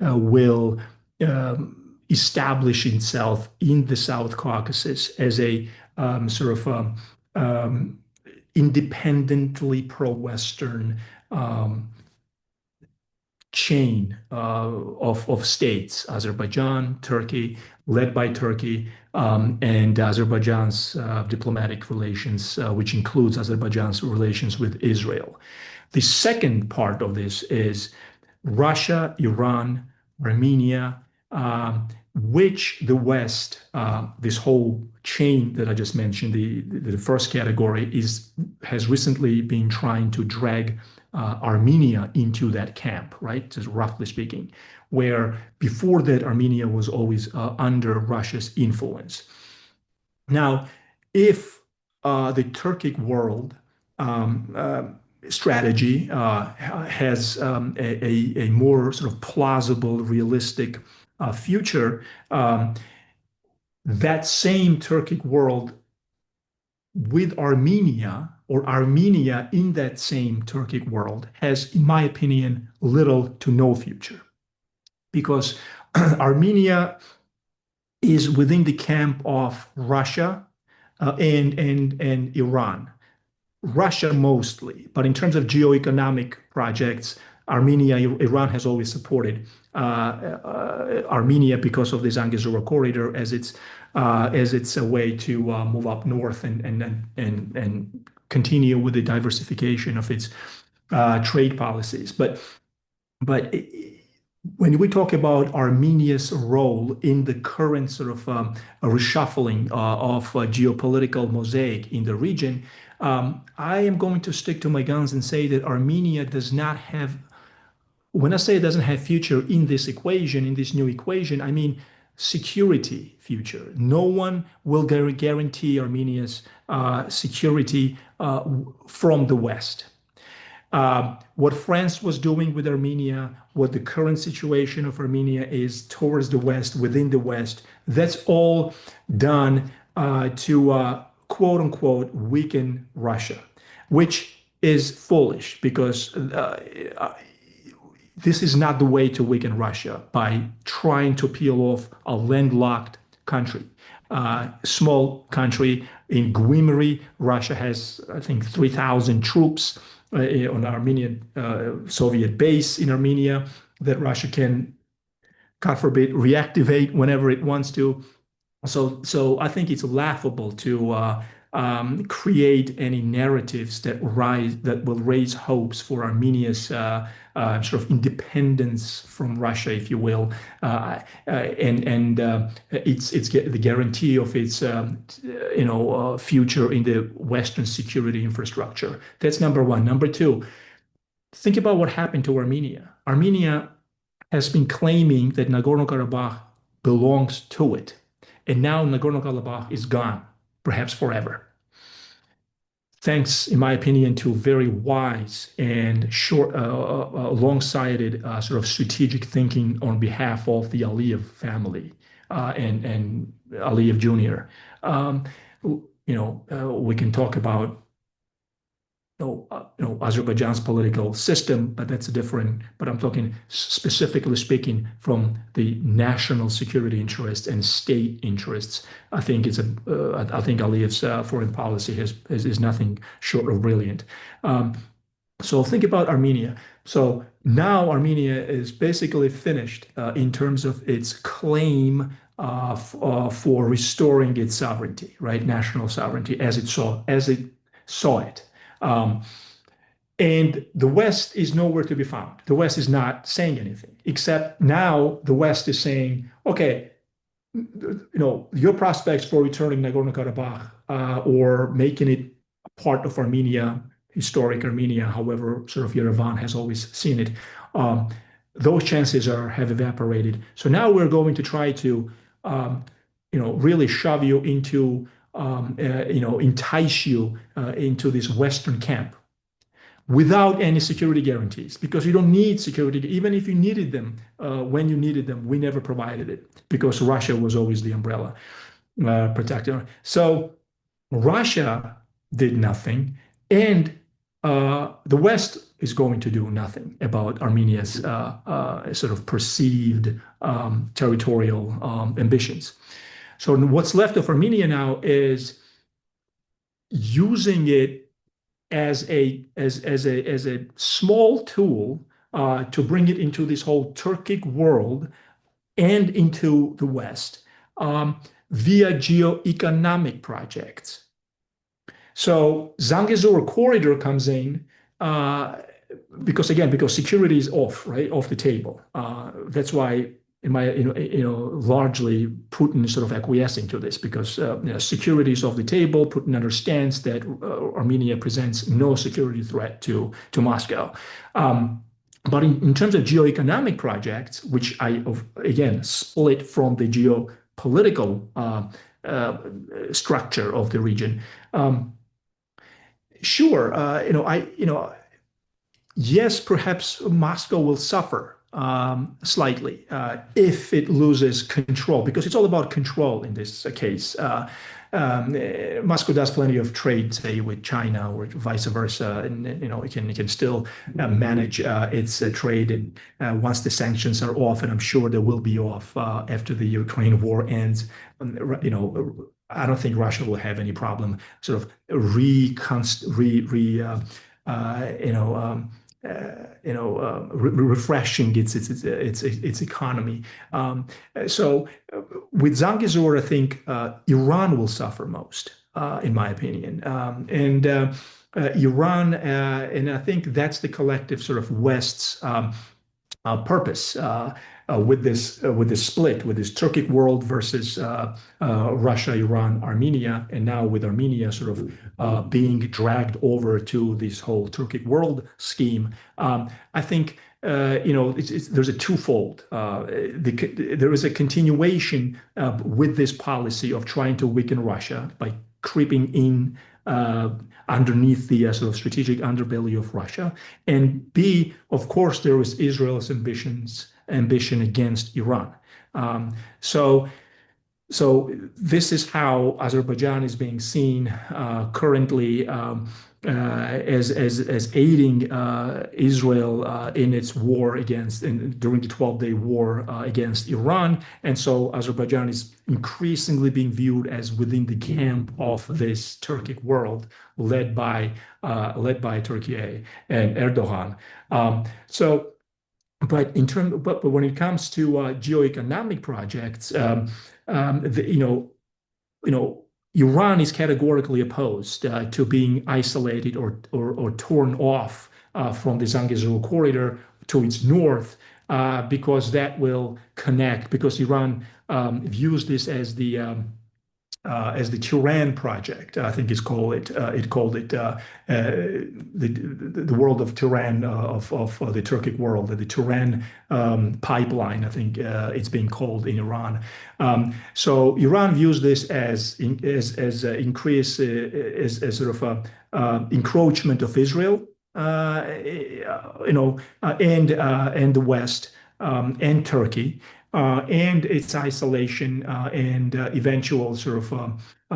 will establish itself in the South Caucasus as a sort of independently pro-Western um, chain of states, Azerbaijan, Turkey, led by Turkey, and Azerbaijan's diplomatic relations, which includes Azerbaijan's relations with Israel. The second part of this is Russia, Iran, Armenia, which the West, this whole chain that I just mentioned, the first category has recently been trying to drag Armenia into that camp, right? Just roughly speaking, where before that Armenia was always under Russia's influence. Now, if the Turkic world strategy has a more sort of plausible, realistic future, that same Turkic world with Armenia or Armenia in that same Turkic world has, in my opinion, little to no future because Armenia is within the camp of Russia and Iran. Russia mostly, but in terms of geoeconomic projects, Armenia, Iran has always supported Armenia because of the Zangezur corridor as it's a way to move up north and continue with the diversification of its trade policies. But when we talk about Armenia's role in the current sort of reshuffling of geopolitical mosaic in the region, I am going to stick to my guns and say that Armenia does not have, when I say it doesn't have future in this equation, in this new equation, I mean security future. No one will guarantee Armenia's security from the West. What France was doing with Armenia, what the current situation of Armenia is towards the West, within the West, that's all done to quote unquote weaken Russia, which is foolish because this is not the way to weaken Russia by trying to peel off a landlocked country. Small country in Gyumri, Russia has, I think, 3,000 troops on Armenian Soviet base in Armenia that Russia can, God forbid, reactivate whenever it wants to. So I think it's laughable to create any narratives that will raise hopes for Armenia's sort of independence from Russia, if you will, and it's the guarantee of its future in the Western security infrastructure. That's number one. Number two, think about what happened to Armenia. Armenia has been claiming that Nagorno-Karabakh belongs to it. And now Nagorno-Karabakh is gone, perhaps forever. Thanks, in my opinion, to very wise and long-sighted sort of strategic thinking on behalf of the Aliyev family and Aliyev Jr. We can talk about Azerbaijan's political system, but that's a different. But I'm talking specifically speaking from the national security interests and state interests. I think I think Aliyev's foreign policy is nothing short of brilliant. So think about Armenia. So now Armenia is basically finished in terms of its claim for restoring its sovereignty, right? National sovereignty as it saw it. And the West is nowhere to be found. The West is not saying anything, except now the West is saying, okay, your prospects for returning Nagorno-Karabakh or making it part of Armenia, historic Armenia, however sort of Yerevan has always seen it, those chances have evaporated. So now we're going to try to, really shove you into entice you into this Western camp without any security guarantees, because you don't need security. Even if you needed them, when you needed them, we never provided it because Russia was always the umbrella protector. So Russia did nothing, and the West is going to do nothing about Armenia's sort of perceived territorial ambitions. So what's left of Armenia now is using it as a small tool to bring it into this whole Turkic world and into the West via geoeconomic projects. So Zangezur corridor comes in because security is off the table. That's why largely Putin is sort of acquiescing to this because security is off the table. Putin understands that Armenia presents no security threat to Moscow. But in terms of geoeconomic projects, which I, again, split from the geopolitical structure of the region, yes, perhaps Moscow will suffer slightly if it loses control, because it's all about control in this case. Moscow does plenty of trade, say, with China or vice versa, and it can still manage its trade. And once the sanctions are off, and I'm sure they will be off after the Ukraine war ends, I don't think Russia will have any problem sort of refreshing its economy. So with Zangezur, I think Iran will suffer most, in my opinion, and Iran, and I think that's the collective sort of West's purpose with this split, with this Turkic world versus Russia, Iran, Armenia, and now with Armenia sort of being dragged over to this whole Turkic world scheme. I think there's a twofold. There is a continuation with this policy of trying to weaken Russia by creeping in underneath the sort of strategic underbelly of Russia. And B, of course, there is Israel's ambition against Iran. So this is how Azerbaijan is being seen currently as aiding Israel in its war during the 12-day war against Iran. And so Azerbaijan is increasingly being viewed as within the camp of this Turkic world led by Turkey and Erdogan. But when it comes to geoeconomic projects, Iran is categorically opposed to being isolated or torn off from the Zangezur corridor to its north, because that will connect. Because Iran views this as the Turan project, I think it called it the world of Turan of the Turkic world, the Turan pipeline, I think it's being called in Iran. So Iran views this as increase as sort of encroachment of Israel, and the West, and Turkey. And its isolation and eventual sort of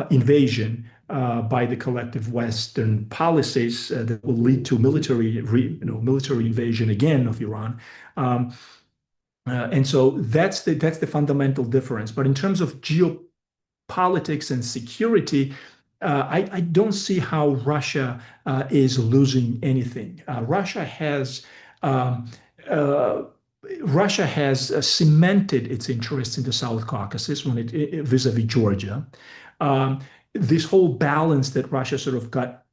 invasion by the collective Western policies that will lead to military invasion again of Iran. And so that's the fundamental difference. But in terms of geopolitics and security, I don't see how Russia is losing anything. Russia has cemented its interests in the South Caucasus vis-a-vis Georgia. This whole balance that Russia sort of got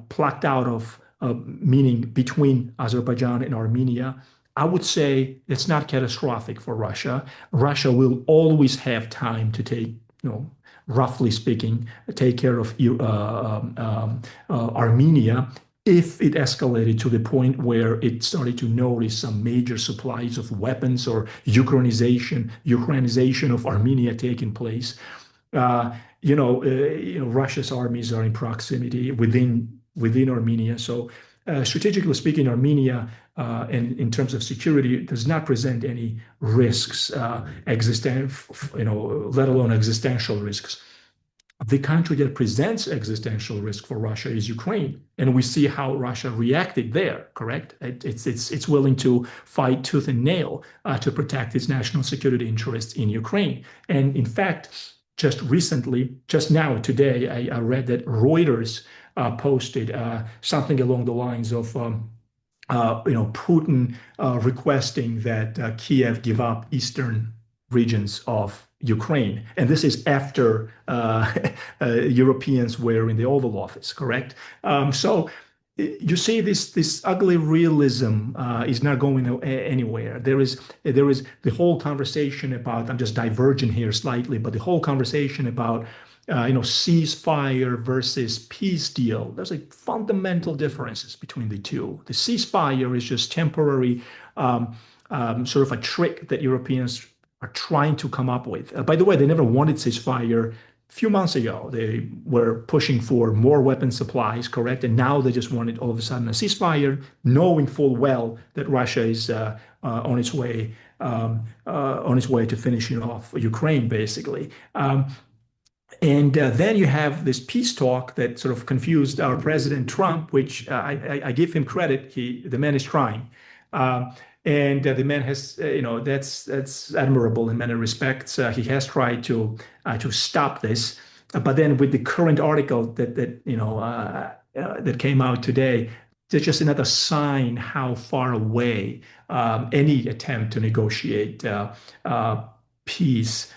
plucked out of, meaning between Azerbaijan and Armenia, I would say it's not catastrophic for Russia. Russia will always have time to take, roughly speaking, take care of Armenia if it escalated to the point where it started to notice some major supplies of weapons or Ukrainization of Armenia taking place. Russia's armies are in proximity within Armenia. So strategically speaking, Armenia, and in terms of security, does not present any risks, let alone existential risks. The country that presents existential risk for Russia is Ukraine, and we see how Russia reacted there. Correct? It's willing to fight tooth and nail to protect its national security interests in Ukraine. And in fact, just now today, I read that Reuters posted something along the lines of Putin requesting that Kiev give up eastern regions of Ukraine. And this is after Europeans were in the Oval Office, correct? So you see this ugly realism is not going anywhere. There is the whole conversation about, I'm just diverging here slightly, but the whole conversation about ceasefire versus peace deal. There's fundamental differences between the two. The ceasefire is just temporary, sort of a trick that Europeans are trying to come up with. By the way, they never wanted ceasefire. A few months ago, they were pushing for more weapon supplies, correct? And now they just wanted all of a sudden a ceasefire, knowing full well that Russia is on its way to finishing off Ukraine, basically. And then you have this peace talk that sort of confused our President Trump, which I give him credit. The man is trying, and the man has, that's admirable in many respects. He has tried to stop this, but then with the current article that came out today, there's just another sign how far away any attempt to negotiate peace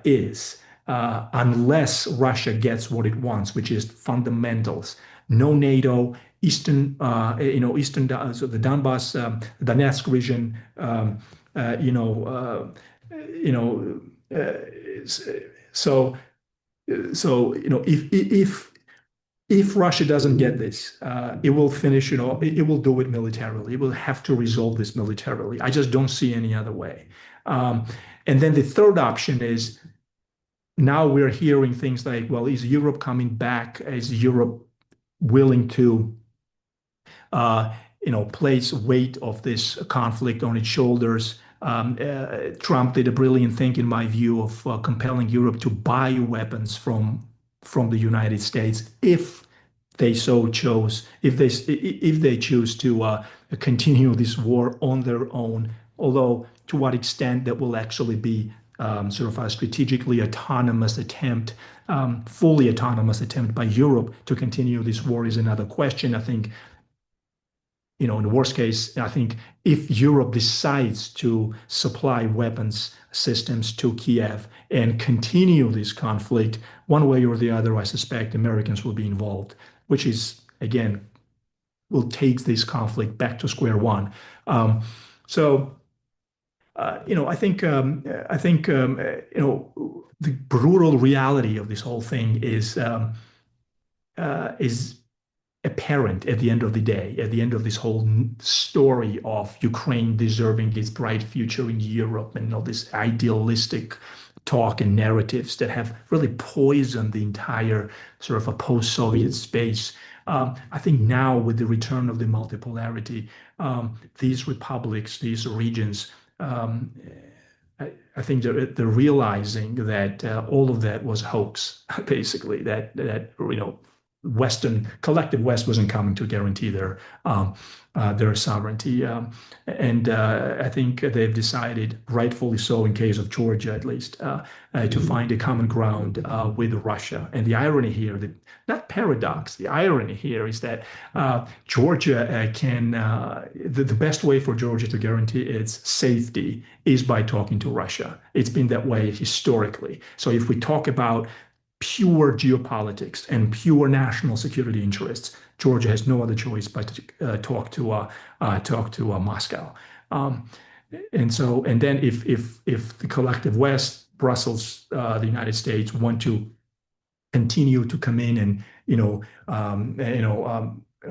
is unless Russia gets what it wants, which is fundamentals. No NATO, so the Donbass, Donetsk region, uh, you know, you know, so if Russia doesn't get this, it will finish, it will do it militarily. It will have to resolve this militarily. I just don't see any other way. Um, and then the third option is now we're hearing things like, well, is Europe coming back? Is Europe willing to, uh, place weight of this conflict on its shoulders? Trump did a brilliant thing, in my view, of compelling Europe to buy weapons from the United States if they so chose, if they choose to continue this war on their own. Although to what extent that will actually be sort of a strategically autonomous attempt, fully autonomous attempt by Europe to continue this war is another question. I think, in the worst case, I think if Europe decides to supply weapons systems to Kiev and continue this conflict one way or the other, I suspect Americans will be involved, which is, again, will take this conflict back to square one. So, the brutal reality of this whole thing is apparent at the end of the day, at the end of this whole story of Ukraine deserving its bright future in Europe and all this idealistic talk and narratives that have really poisoned the entire sort of a post-Soviet space. I think now with the return of the multipolarity, these republics, these regions, um, I think they're realizing that all of that was hoax, basically, that Western collective West wasn't coming to guarantee their sovereignty, and I think they've decided, rightfully so, in case of Georgia at least, to find a common ground with Russia. And the irony here, not paradox, the irony here is that Georgia the best way for Georgia to guarantee its safety is by talking to Russia. It's been that way historically. So if we talk about pure geopolitics and pure national security interests, Georgia has no other choice but to talk to Moscow. Um, and then if the collective West, Brussels, the United States want to continue to come in and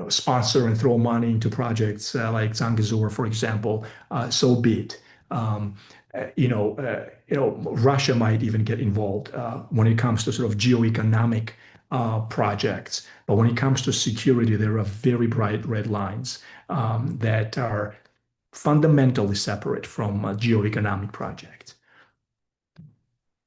sponsor and throw money into projects like Zangezur, for example, so be it. Um, Russia might even get involved when it comes to sort of geoeconomic projects. But when it comes to security, there are very bright red lines that are fundamentally separate from geoeconomic projects.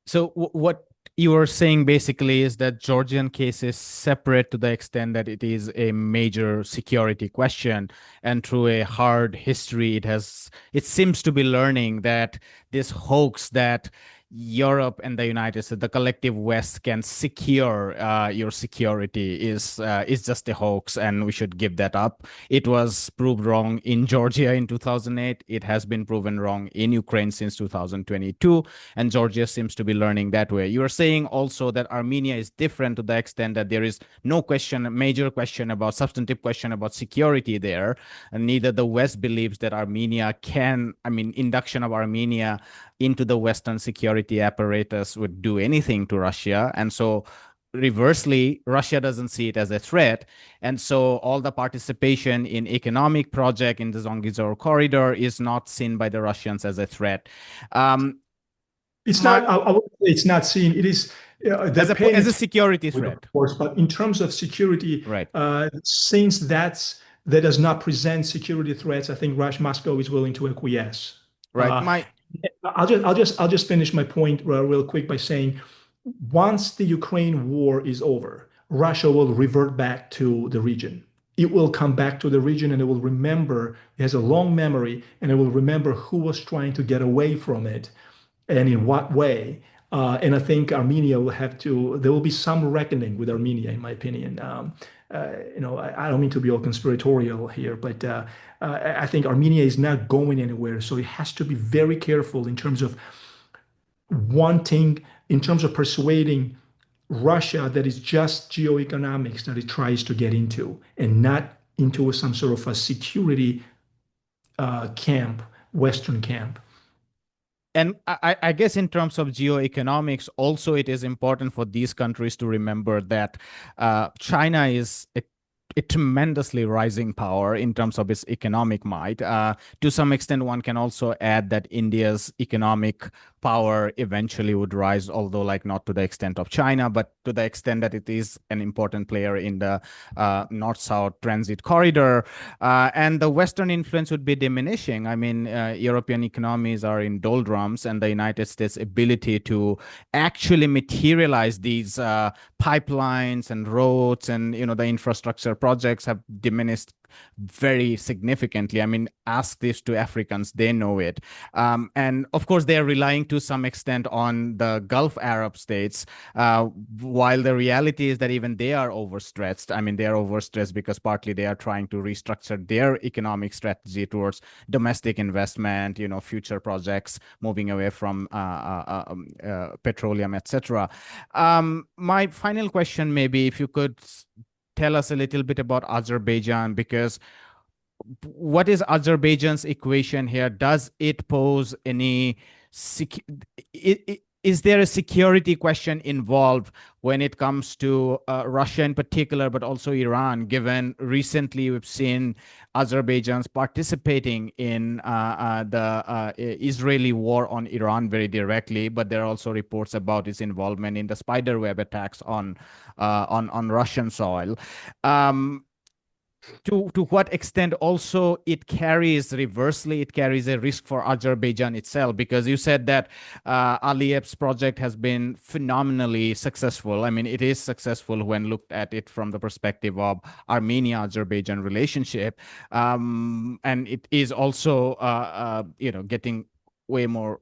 So what you were saying basically is that Georgian case is separate to the extent that it is a major security question, and through a hard history, it seems to be learning that this hoax that Europe and the United States, the collective West, can secure your security is just a hoax, and we should give that up. It was proved wrong in Georgia in 2008. It has been proven wrong in Ukraine since 2022, and Georgia seems to be learning that way. You are saying also that Armenia is different to the extent that there is no question, major question about substantive question about security there, and neither the West believes that Armenia can, I mean, induction of Armenia into the Western security apparatus would do anything to Russia. And so reversely, Russia doesn't see it as a threat. And so all the participation in economic project in the Zongizor corridor is not seen by the Russians as a threat. It's not, I would say it's not seen. It is as a security threat. Of course, but in terms of security, right. Since that does not present security threats, I think Moscow is willing to acquiesce. Right. I'll just finish my point real quick by saying, once the Ukraine war is over, Russia will revert back to the region. It will come back to the region and it will remember, it has a long memory, and it will remember who was trying to get away from it and in what way. And I think Armenia will have to, there will be some reckoning with Armenia, in my opinion. I don't mean to be all conspiratorial here, but I think Armenia is not going anywhere. So it has to be very careful in terms of wanting, in terms of persuading Russia that is just geoeconomics that it tries to get into and not into some sort of a security camp, Western camp. And I guess in terms of geoeconomics, also it is important for these countries to remember that China is a tremendously rising power in terms of its economic might. To some extent, one can also add that India's economic power eventually would rise, although like not to the extent of China, but to the extent that it is an important player in the north-south transit corridor. And the Western influence would be diminishing. I mean, European economies are in doldrums, and the United States' ability to actually materialize these pipelines and roads and the infrastructure projects have diminished very significantly. I mean, ask this to Africans, they know it. And of course, they are relying to some extent on the Gulf Arab states, while the reality is that even they are overstretched. I mean, they are overstretched because partly they are trying to restructure their economic strategy towards domestic investment, future projects, moving away from petroleum, etc. My final question, maybe if you could tell us a little bit about Azerbaijan, because what is Azerbaijan's equation here? Does it pose any is there a security question involved when it comes to Russia in particular, but also Iran, given recently we've seen Azerbaijan's participating in the Israeli war on Iran very directly, but there are also reports about its involvement in the spiderweb attacks on Russian soil. To what extent also it carries reversely, it carries a risk for Azerbaijan itself, because you said that Aliyev's project has been phenomenally successful. I mean, it is successful when looked at it from the perspective of Armenia-Azerbaijan relationship, and it is also getting way more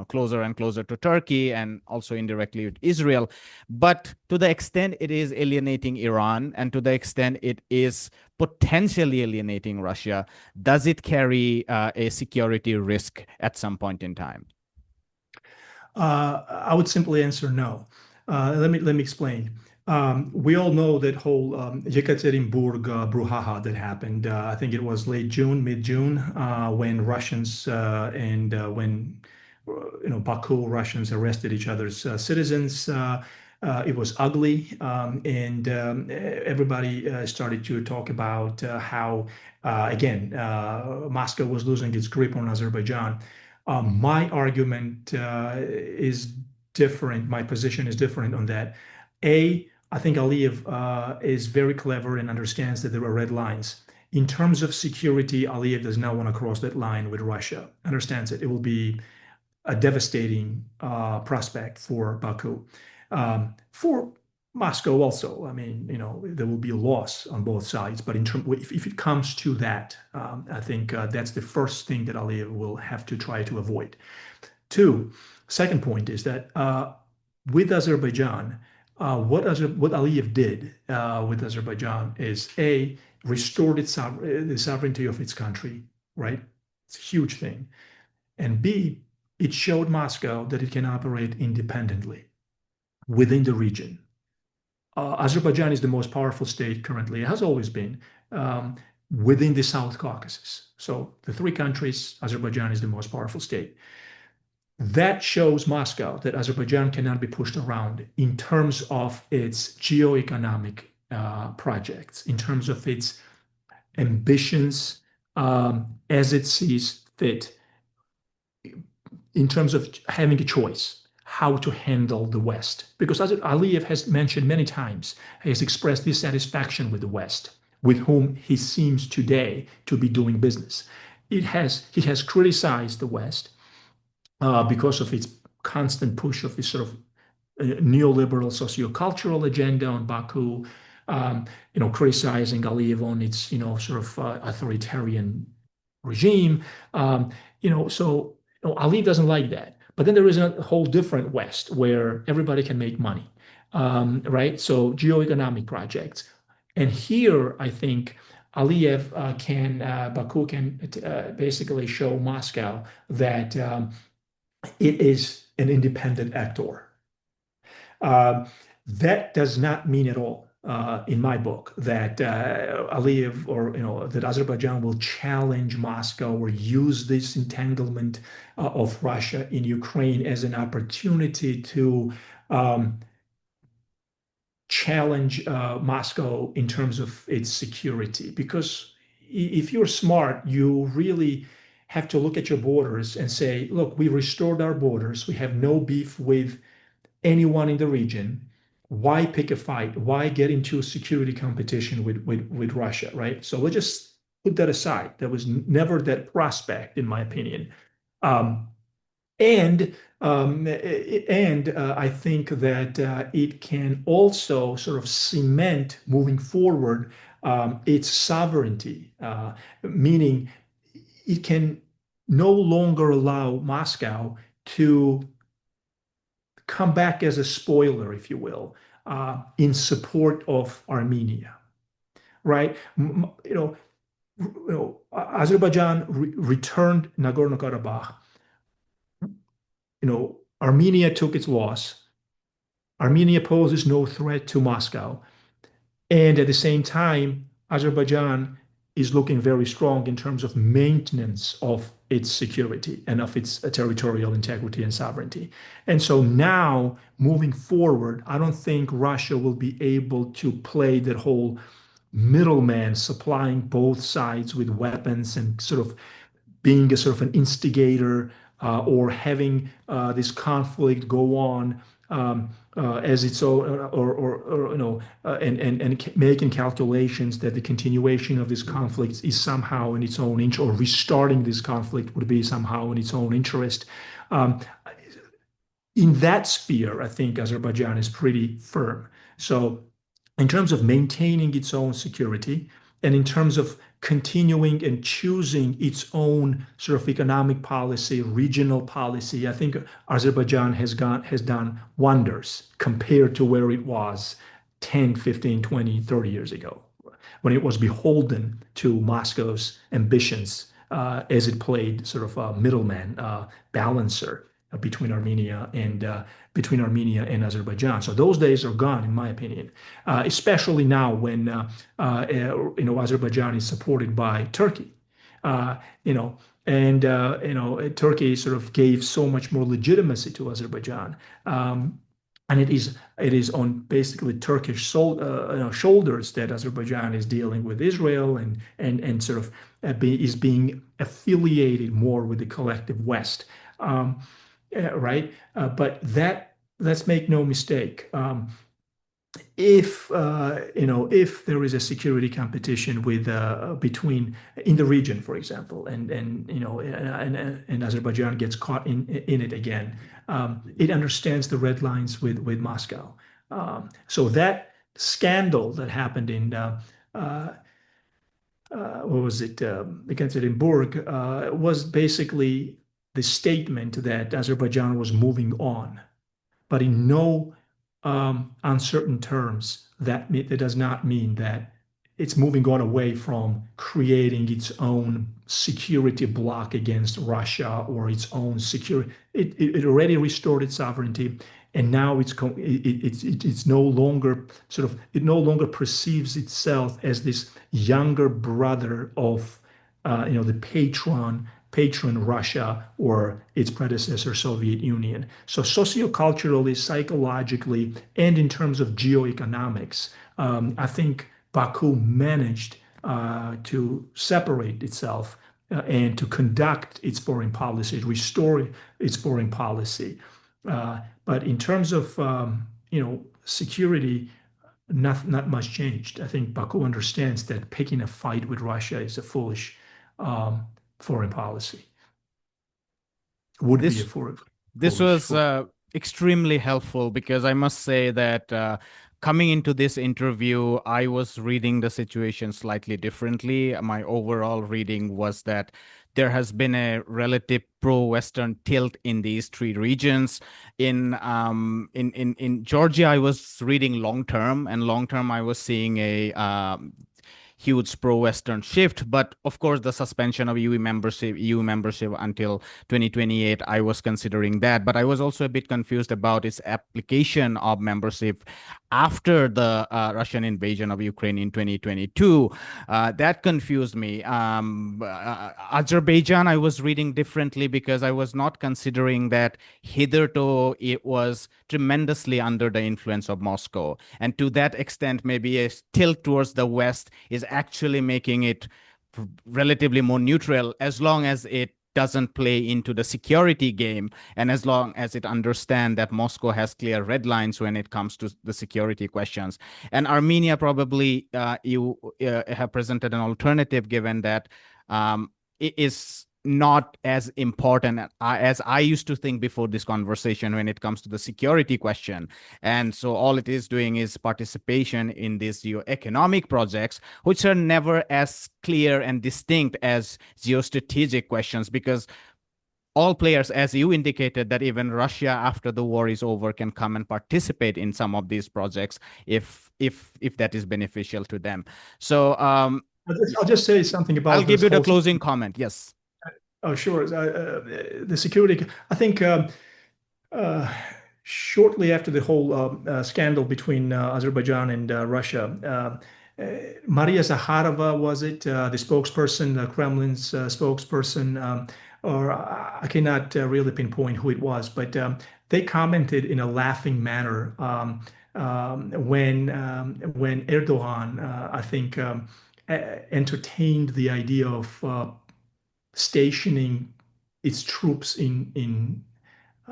closer and closer to Turkey and also indirectly with Israel. But to the extent it is alienating Iran and to the extent it is potentially alienating Russia, does it carry a security risk at some point in time? I would simply answer no. Let me explain. We all know that whole Yekaterinburg brouhaha that happened. I think it was late June, mid-June, when Russians and when Baku Russians arrested each other's citizens. It was ugly, and everybody started to talk about how, again, Moscow was losing its grip on Azerbaijan. My argument is different. My position is different on that. I think Aliyev is very clever and understands that there are red lines. In terms of security, Aliyev does not want to cross that line with Russia. Understands it. It will be a devastating prospect for Baku. For Moscow also, I mean, there will be a loss on both sides. But if it comes to that, I think that's the first thing that Aliyev will have to try to avoid. Second point is that with Azerbaijan, what Aliyev did with Azerbaijan is restored the sovereignty of its country, right? It's a huge thing. And B, it showed Moscow that it can operate independently within the region. Azerbaijan is the most powerful state currently, it has always been, within the South Caucasus. So the three countries, Azerbaijan is the most powerful state. That shows Moscow that Azerbaijan cannot be pushed around in terms of its geoeconomic projects, in terms of its ambitions as it sees fit, in terms of having a choice how to handle the West. Because as Aliyev has mentioned many times, he has expressed dissatisfaction with the West, with whom he seems today to be doing business. He has criticized the West because of its constant push of this sort of neoliberal sociocultural agenda on Baku, criticizing Aliyev on its, sort of authoritarian regime. So Aliyev doesn't like that. But then there is a whole different West where everybody can make money, right? So geoeconomic projects. And here, I think Aliyev Baku can basically show Moscow that it is an independent actor. Uh, that does not mean at all, in my book, that Aliyev or that Azerbaijan will challenge Moscow or use this entanglement of Russia in Ukraine as an opportunity to um, challenge Moscow in terms of its security. Because if you're smart, you really have to look at your borders and say, look, we restored our borders. We have no beef with anyone in the region. Why pick a fight? Why get into a security competition with Russia, right? So let's just put that aside. There was never that prospect, in my opinion. Um, and I think that it can also sort of cement moving forward its sovereignty, meaning it can no longer allow Moscow to come back as a spoiler, if you will, in support of Armenia, right? Azerbaijan returned Nagorno-Karabakh. Armenia took its loss. Armenia poses no threat to Moscow. And at the same time, Azerbaijan is looking very strong in terms of maintenance of its security and of its territorial integrity and sovereignty. And so now, moving forward, I don't think Russia will be able to play that whole middleman supplying both sides with weapons and sort of being a sort of an instigator or having this conflict go on as its own, or and making calculations that the continuation of this conflict is somehow in its own interest, or restarting this conflict would be somehow in its own interest. Um, in that sphere, I think Azerbaijan is pretty firm. So, in terms of maintaining its own security, and in terms of continuing and choosing its own sort of economic policy, regional policy, I think Azerbaijan has done wonders compared to where it was 10, 15, 20, 30 years ago, when it was beholden to Moscow's ambitions as it played sort of a middleman, balancer between Armenia and Azerbaijan. So those days are gone, in my opinion, especially now when Azerbaijan is supported by Turkey. Uh, you know, Turkey sort of gave so much more legitimacy to Azerbaijan. And it is on basically Turkish shoulders that Azerbaijan is dealing with Israel and sort of is being affiliated more with the collective West. Right? But let's make no mistake. If there is a security competition between in the region, for example, and Azerbaijan gets caught in it again, it understands the red lines with Moscow. So that scandal that happened in what was it, Ekaterinburg, was basically the statement that Azerbaijan was moving on, but in no uncertain terms. That does not mean that it's moving on away from creating its own security bloc against Russia or its own security. It already restored its sovereignty, and now it's no longer it no longer perceives itself as this younger brother of the patron Russia or its predecessor Soviet Union. So socioculturally, psychologically, and in terms of geoeconomics, I think Baku managed to separate itself and to conduct its foreign policy, restore its foreign policy. But in terms of security, not much changed. I think Baku understands that picking a fight with Russia is a foolish foreign policy. Would be a This foolish this was foreign. extremely helpful because I must say that coming into this interview, I was reading the situation slightly differently. My overall reading was that there has been a relative pro-Western tilt in these three regions. In Georgia, I was reading long term, and long term, I was seeing a huge pro-Western shift. But of course, the suspension of EU membership until 2028, I was considering that. But I was also a bit confused about its application of membership after the Russian invasion of Ukraine in 2022. That confused me. Azerbaijan, I was reading differently because I was not considering that hitherto it was tremendously under the influence of Moscow. And to that extent, maybe a tilt towards the West is actually making it relatively more neutral as long as it doesn't play into the security game and as long as it understands that Moscow has clear red lines when it comes to the security questions. And Armenia, probably you have presented an alternative given that it is not as important as I used to think before this conversation when it comes to the security question. And so all it is doing is participation in these geoeconomic projects, which are never as clear and distinct as geostrategic questions, because all players, as you indicated, that even Russia after the war is over can come and participate in some of these projects if that is beneficial to them. So I'll just say something I'll about give this you the whole. closing comment. Yes. Oh, sure. The security. I think uh, shortly after the whole scandal between Azerbaijan and Russia, Maria Zakharova was it the spokesperson, the Kremlin's spokesperson, or I cannot really pinpoint who it was, but they commented in a laughing manner when Erdogan, I think, entertained the idea of stationing its troops in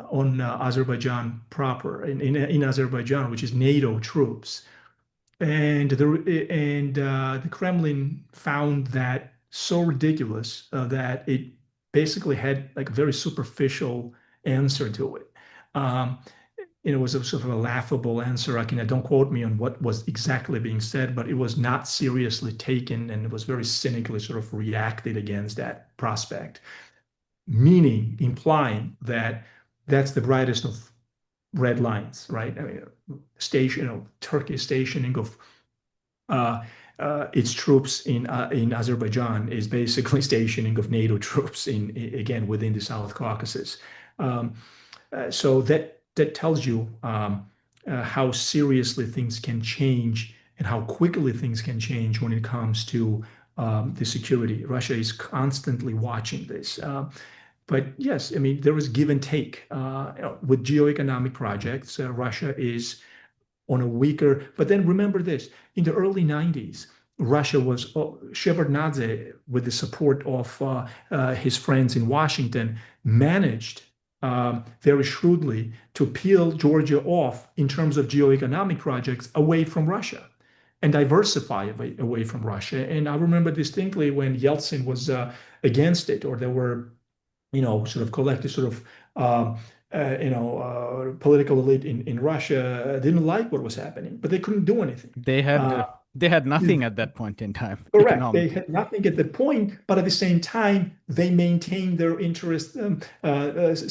on Azerbaijan proper in Azerbaijan, which is NATO troops, and the Kremlin found that so ridiculous that it basically had like a very superficial answer to it. Um, it was a sort of a laughable answer. Don't quote me on what was exactly being said, but it was not seriously taken, and it was very cynically sort of reacted against that prospect, meaning implying that that's the brightest of red lines, right? I mean, Turkey stationing of its troops in Azerbaijan is basically stationing of NATO troops in again within the South Caucasus. Um, so that tells you how seriously things can change and how quickly things can change when it comes to the security. Russia is constantly watching this. But yes, I mean, there is give and take. With geoeconomic projects, Russia is on a weaker, but then remember this, in the early 90s, Russia was, Shevardnadze, with the support of his friends in Washington, managed very shrewdly to peel Georgia off in terms of geoeconomic projects away from Russia and diversify away from Russia. And I remember distinctly when Yeltsin was against it, or there were sort of collective sort of political elite in Russia didn't like what was happening, but they couldn't do anything. They Uh, had they had nothing at that point in time Correct. They economically. had nothing at the point, but at the same time, they maintained their interest,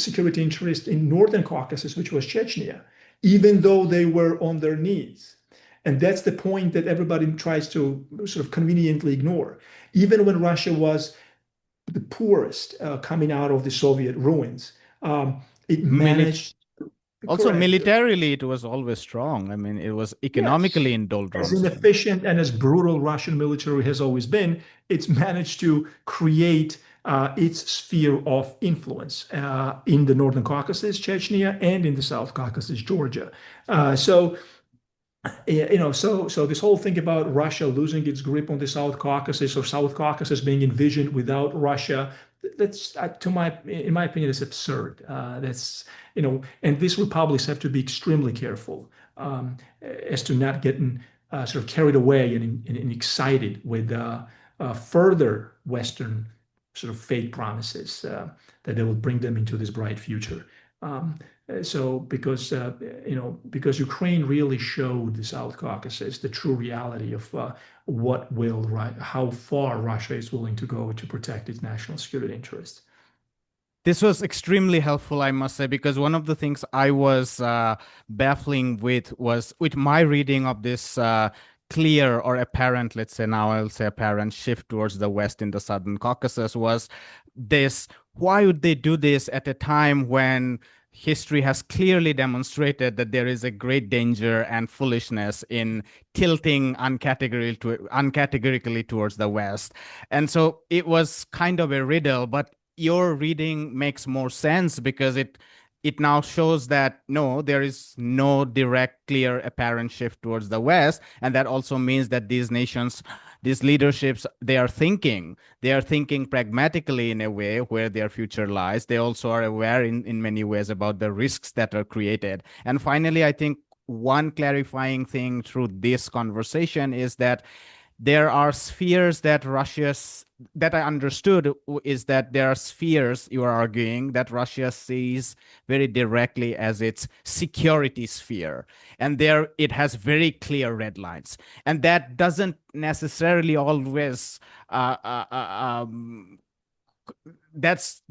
security interest in Northern Caucasus, which was Chechnya, even though they were on their knees. And that's the point that everybody tries to sort of conveniently ignore. Even when Russia was the poorest coming out of the Soviet ruins. It Milit managed, Also correct, militarily, it was always strong. I mean, it was economically yes, in as doldrums. inefficient and as brutal Russian military has always been, it's managed to create its sphere of influence in the Northern Caucasus, Chechnya, and in the South Caucasus, Georgia. So so this whole thing about Russia losing its grip on the South Caucasus or South Caucasus being envisioned without Russia, that's in my opinion, is absurd. And these republics have to be extremely careful as to not getting sort of carried away and excited with further Western sort of fake promises that they will bring them into this bright future. Um, so because Ukraine really showed the South Caucasus the true reality of how far Russia is willing to go to protect its national security interests. This was extremely helpful, I must say, because one of the things I was baffling with was with my reading of this clear or apparent, let's say now I'll say apparent shift towards the west in the southern Caucasus was this. Why would they do this at a time when history has clearly demonstrated that there is a great danger and foolishness in tilting uncategorically towards the west? And so it was kind of a riddle, but your reading makes more sense because it now shows that no, there is no direct, clear, apparent shift towards the West. And that also means that these nations, these leaderships, they are thinking pragmatically in a way where their future lies. They also are aware in many ways about the risks that are created. And finally, I think one clarifying thing through this conversation is that there are spheres that that I understood is that there are spheres you are arguing that Russia sees very directly as its security sphere, and there it has very clear red lines, and that doesn't necessarily always that's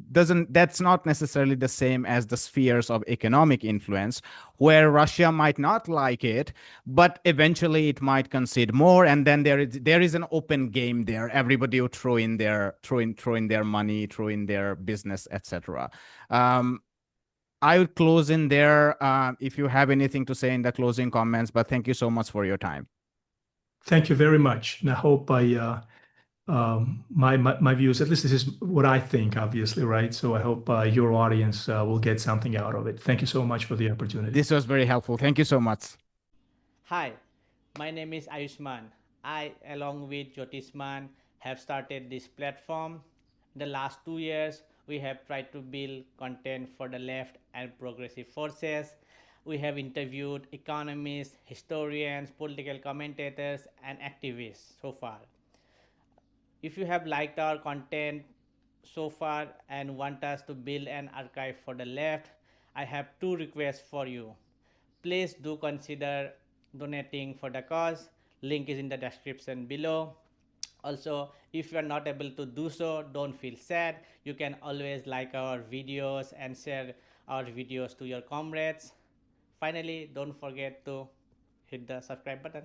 not necessarily the same as the spheres of economic influence where Russia might not like it, but eventually it might concede more, and then there is an open game there. Everybody will throw in their money, throw in their business, etc. um, I would close in there if you have anything to say in the closing comments, but thank you so much for your time. Thank you very much, and I hope my views, at least this is what I think, obviously, right? So I hope your audience will get something out of it. Thank you so much for the opportunity. This was very helpful. Thank you so much. Hi, my name is Ayushman. I, along with Jyotisman, have started this platform. In the last 2 years, we have tried to build content for the left and progressive forces. We have interviewed economists, historians, political commentators, and activists so far. If you have liked our content so far and want us to build an archive for the left, I have two requests for you. Please do consider donating for the cause. Link is in the description below. Also, if you are not able to do so, don't feel sad. You can always like our videos and share our videos to your comrades. Finally, don't forget to hit the subscribe button.